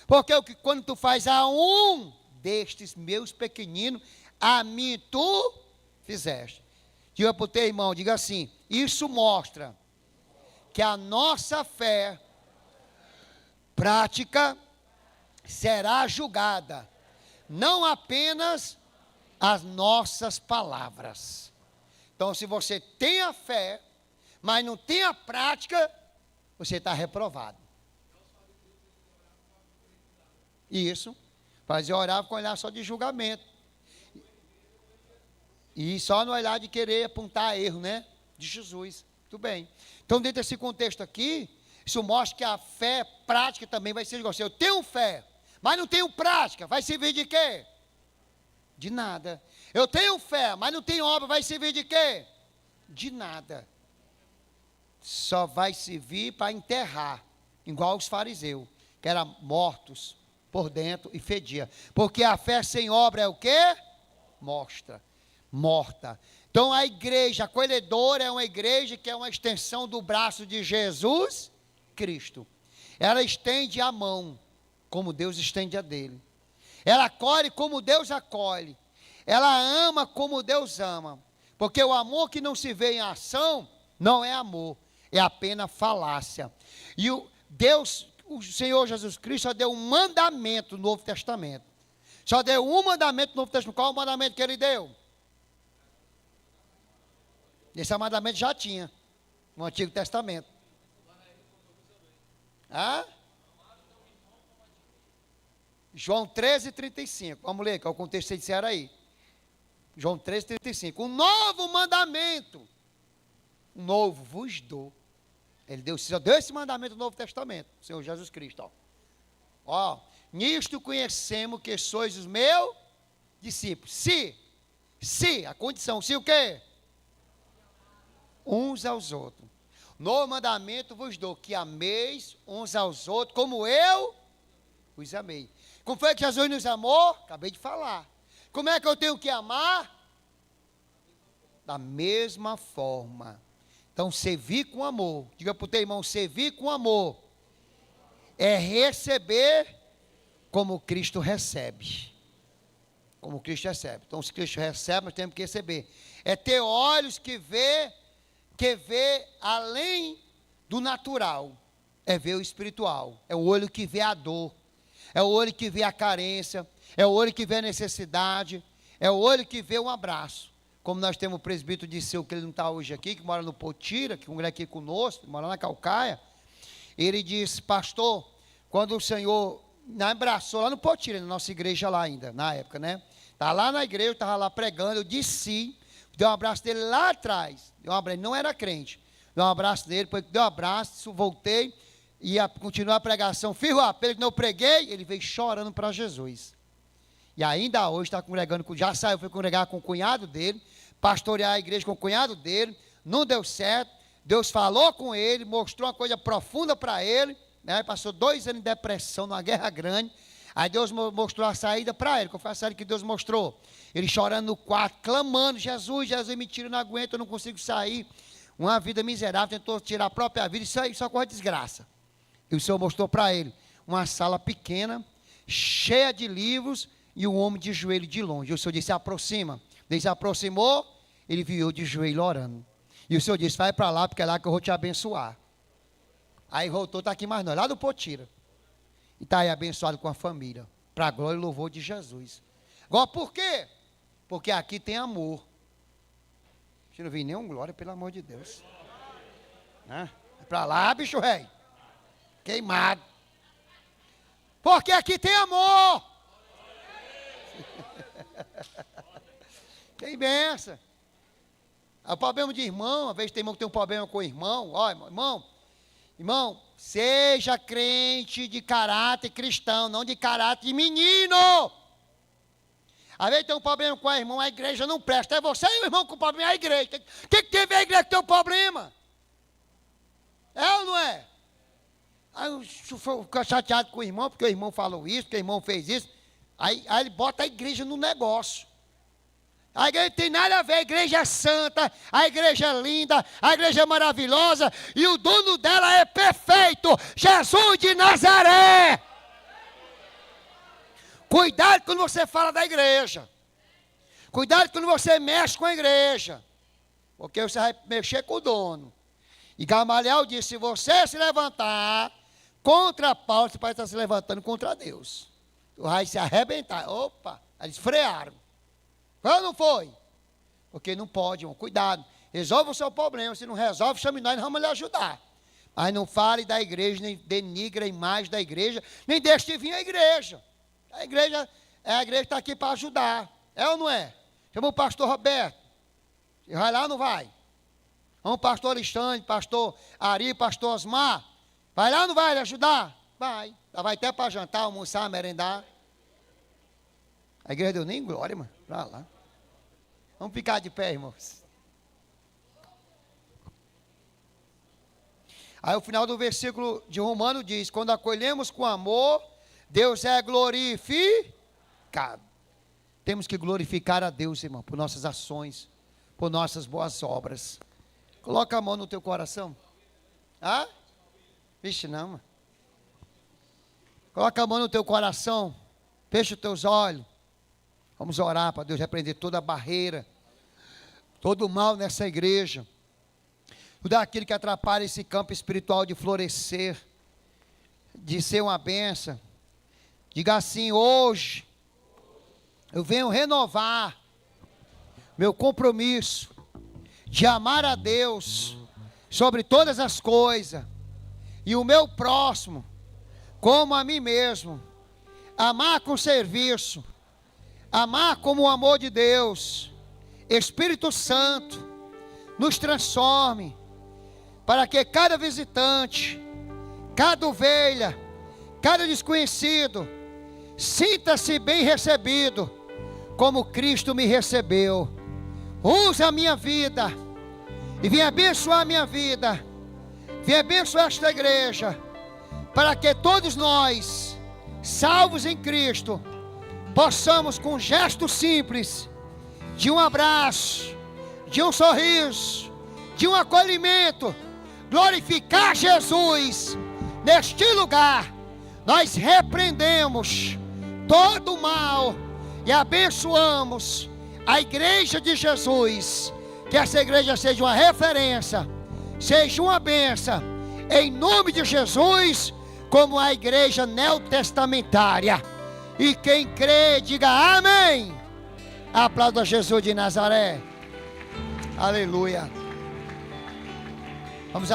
Porque quando tu faz a um destes meus pequeninos, a mim tu fizeste. Diga para o teu irmão, diga assim, isso mostra que a nossa fé prática será julgada, não apenas as nossas palavras. Então, se você tem a fé, mas não tem a prática, você está reprovado. Isso, fazia orar com olhar só de julgamento. E só no olhar de querer apontar erro, né? De Jesus. Muito bem. Então, dentro desse contexto aqui, isso mostra que a fé prática também vai ser igual. Se eu tenho fé, mas não tenho prática, vai servir de quê? De nada. Eu tenho fé, mas não tenho obra, vai servir de quê? De nada. Só vai servir para enterrar, igual os fariseus, que eram mortos por dentro e fedia. Porque a fé sem obra é o quê? Morta. Então a igreja acolhedora é uma igreja que é uma extensão do braço de Jesus Cristo. Ela estende a mão, como Deus estende a dele. Ela acolhe como Deus acolhe. Ela ama como Deus ama. Porque o amor que não se vê em ação, não é amor, é apenas falácia. E o Senhor Jesus Cristo só deu um mandamento no Novo Testamento. Só deu um mandamento no Novo Testamento. Qual é o mandamento que ele deu? Esse mandamento já tinha no Antigo Testamento. João 13:35. Vamos ler, que é o contexto que vocês disseram aí. João 13:35. Um novo mandamento novo vos dou. Ele só deu esse mandamento no Novo Testamento, o Senhor Jesus Cristo. Ó, nisto conhecemos que sois os meus discípulos. Se, a condição, se o quê? Uns aos outros. Novo mandamento vos dou, que ameis uns aos outros, como eu os amei. Como foi que Jesus nos amou? Acabei de falar. Como é que eu tenho que amar? Da mesma forma. Então, servir com amor. Diga para o teu irmão, servir com amor é receber como Cristo recebe. Como Cristo recebe. Então, se Cristo recebe, nós temos que receber. É ter olhos que vê além do natural. É ver o espiritual. É o olho que vê a dor. É o olho que vê a carência. É o olho que vê a necessidade. É o olho que vê um abraço. Como nós temos o presbítero Disseu, que ele não está hoje aqui, que mora no Potira, que é um mulher aqui conosco, mora na Calcaia. Ele disse, pastor, quando o Senhor me abraçou lá no Potira, na nossa igreja lá ainda, na época, né? Estava lá na igreja, estava lá pregando, eu disse, dei um abraço dele lá atrás. Ele não era crente. Dei um abraço dele, depois dei um abraço, voltei, ia continuar a pregação. Fiz o apelo que não preguei, ele veio chorando para Jesus. E ainda hoje está congregando, já saiu, foi congregar com o cunhado dele, pastorear a igreja com o cunhado dele, não deu certo, Deus falou com ele, mostrou uma coisa profunda para ele, né? Passou 2 anos em depressão, numa guerra grande, aí Deus mostrou a saída para ele. Qual foi a saída que Deus mostrou? Ele chorando no quarto, clamando, Jesus, me tira, eu não aguento, eu não consigo sair, uma vida miserável, tentou tirar a própria vida, isso aí só corre desgraça. E o Senhor mostrou para ele uma sala pequena, cheia de livros, e um homem de joelho de longe. E o Senhor disse, aproxima. Ele se aproximou, ele viu de joelho orando. E o Senhor disse, vai para lá, porque é lá que eu vou te abençoar. Aí voltou, está aqui mais não, lá do Potira. E está aí abençoado com a família, para a glória e louvor de Jesus. Agora, por quê? Porque aqui tem amor. Você não viu nenhum glória, pelo amor de Deus. É para lá, bicho rei. Queimado. Porque aqui tem amor. Tem benção. O problema de irmão, às vezes tem irmão que tem um problema com o irmão. Ó, irmão, seja crente de caráter cristão, não de caráter de menino. Às vezes tem um problema com o irmão, a igreja não presta. É você e o irmão com problema, é a igreja. Tem que ter a igreja que tem um problema. É ou não é? Aí eu fico chateado com o irmão, porque o irmão falou isso, porque o irmão fez isso. Aí ele bota a igreja no negócio. A igreja não tem nada a ver, a igreja é santa, a igreja é linda, a igreja é maravilhosa, e o dono dela é perfeito, Jesus de Nazaré. Cuidado quando você fala da igreja. Cuidado quando você mexe com a igreja. Porque você vai mexer com o dono. E Gamaliel disse, se você se levantar contra Paulo, você pode estar se levantando contra Deus. Tu vai se arrebentar. Opa, eles frearam. Foi ou não foi? Porque não pode, irmão. Cuidado. Resolva o seu problema. Se não resolve, chame nós vamos lhe ajudar. Mas não fale da igreja, nem denigre a imagem da igreja, nem deixe de vir à igreja. A igreja está aqui para ajudar. É ou não é? Chama o pastor Roberto. Você vai lá ou não vai? Vamos, pastor Alexandre, pastor Ari, pastor Osmar. Vai lá ou não vai lhe ajudar? Vai. Vai até para jantar, almoçar, merendar. A igreja deu nem glória, mano. Para lá. Vamos ficar de pé, irmãos. Aí o final do versículo de Romano diz, quando acolhemos com amor, Deus é glorificado. Temos que glorificar a Deus, irmão, por nossas ações, por nossas boas obras. Coloca a mão no teu coração. Ah? Vixe, não, mano. Coloca a mão no teu coração. Fecha os teus olhos. Vamos orar para Deus repreender toda a barreira, todo o mal nessa igreja. Tudo aquilo que atrapalha esse campo espiritual de florescer, de ser uma bênção. Diga assim, hoje, eu venho renovar meu compromisso de amar a Deus sobre todas as coisas, e o meu próximo como a mim mesmo. Amar com serviço, amar como o amor de Deus. Espírito Santo, nos transforme, para que cada visitante, cada ovelha, cada desconhecido, sinta-se bem recebido, como Cristo me recebeu. Usa a minha vida, e venha abençoar a minha vida, venha abençoar esta igreja, para que todos nós, salvos em Cristo, possamos com um gesto simples, de um abraço, de um sorriso, de um acolhimento, glorificar Jesus. Neste lugar, nós repreendemos todo o mal e abençoamos a igreja de Jesus. Que essa igreja seja uma referência, seja uma bênção, em nome de Jesus, como a igreja neotestamentária. E quem crê, diga amém. Aplauda Jesus de Nazaré. Aleluia. Vamos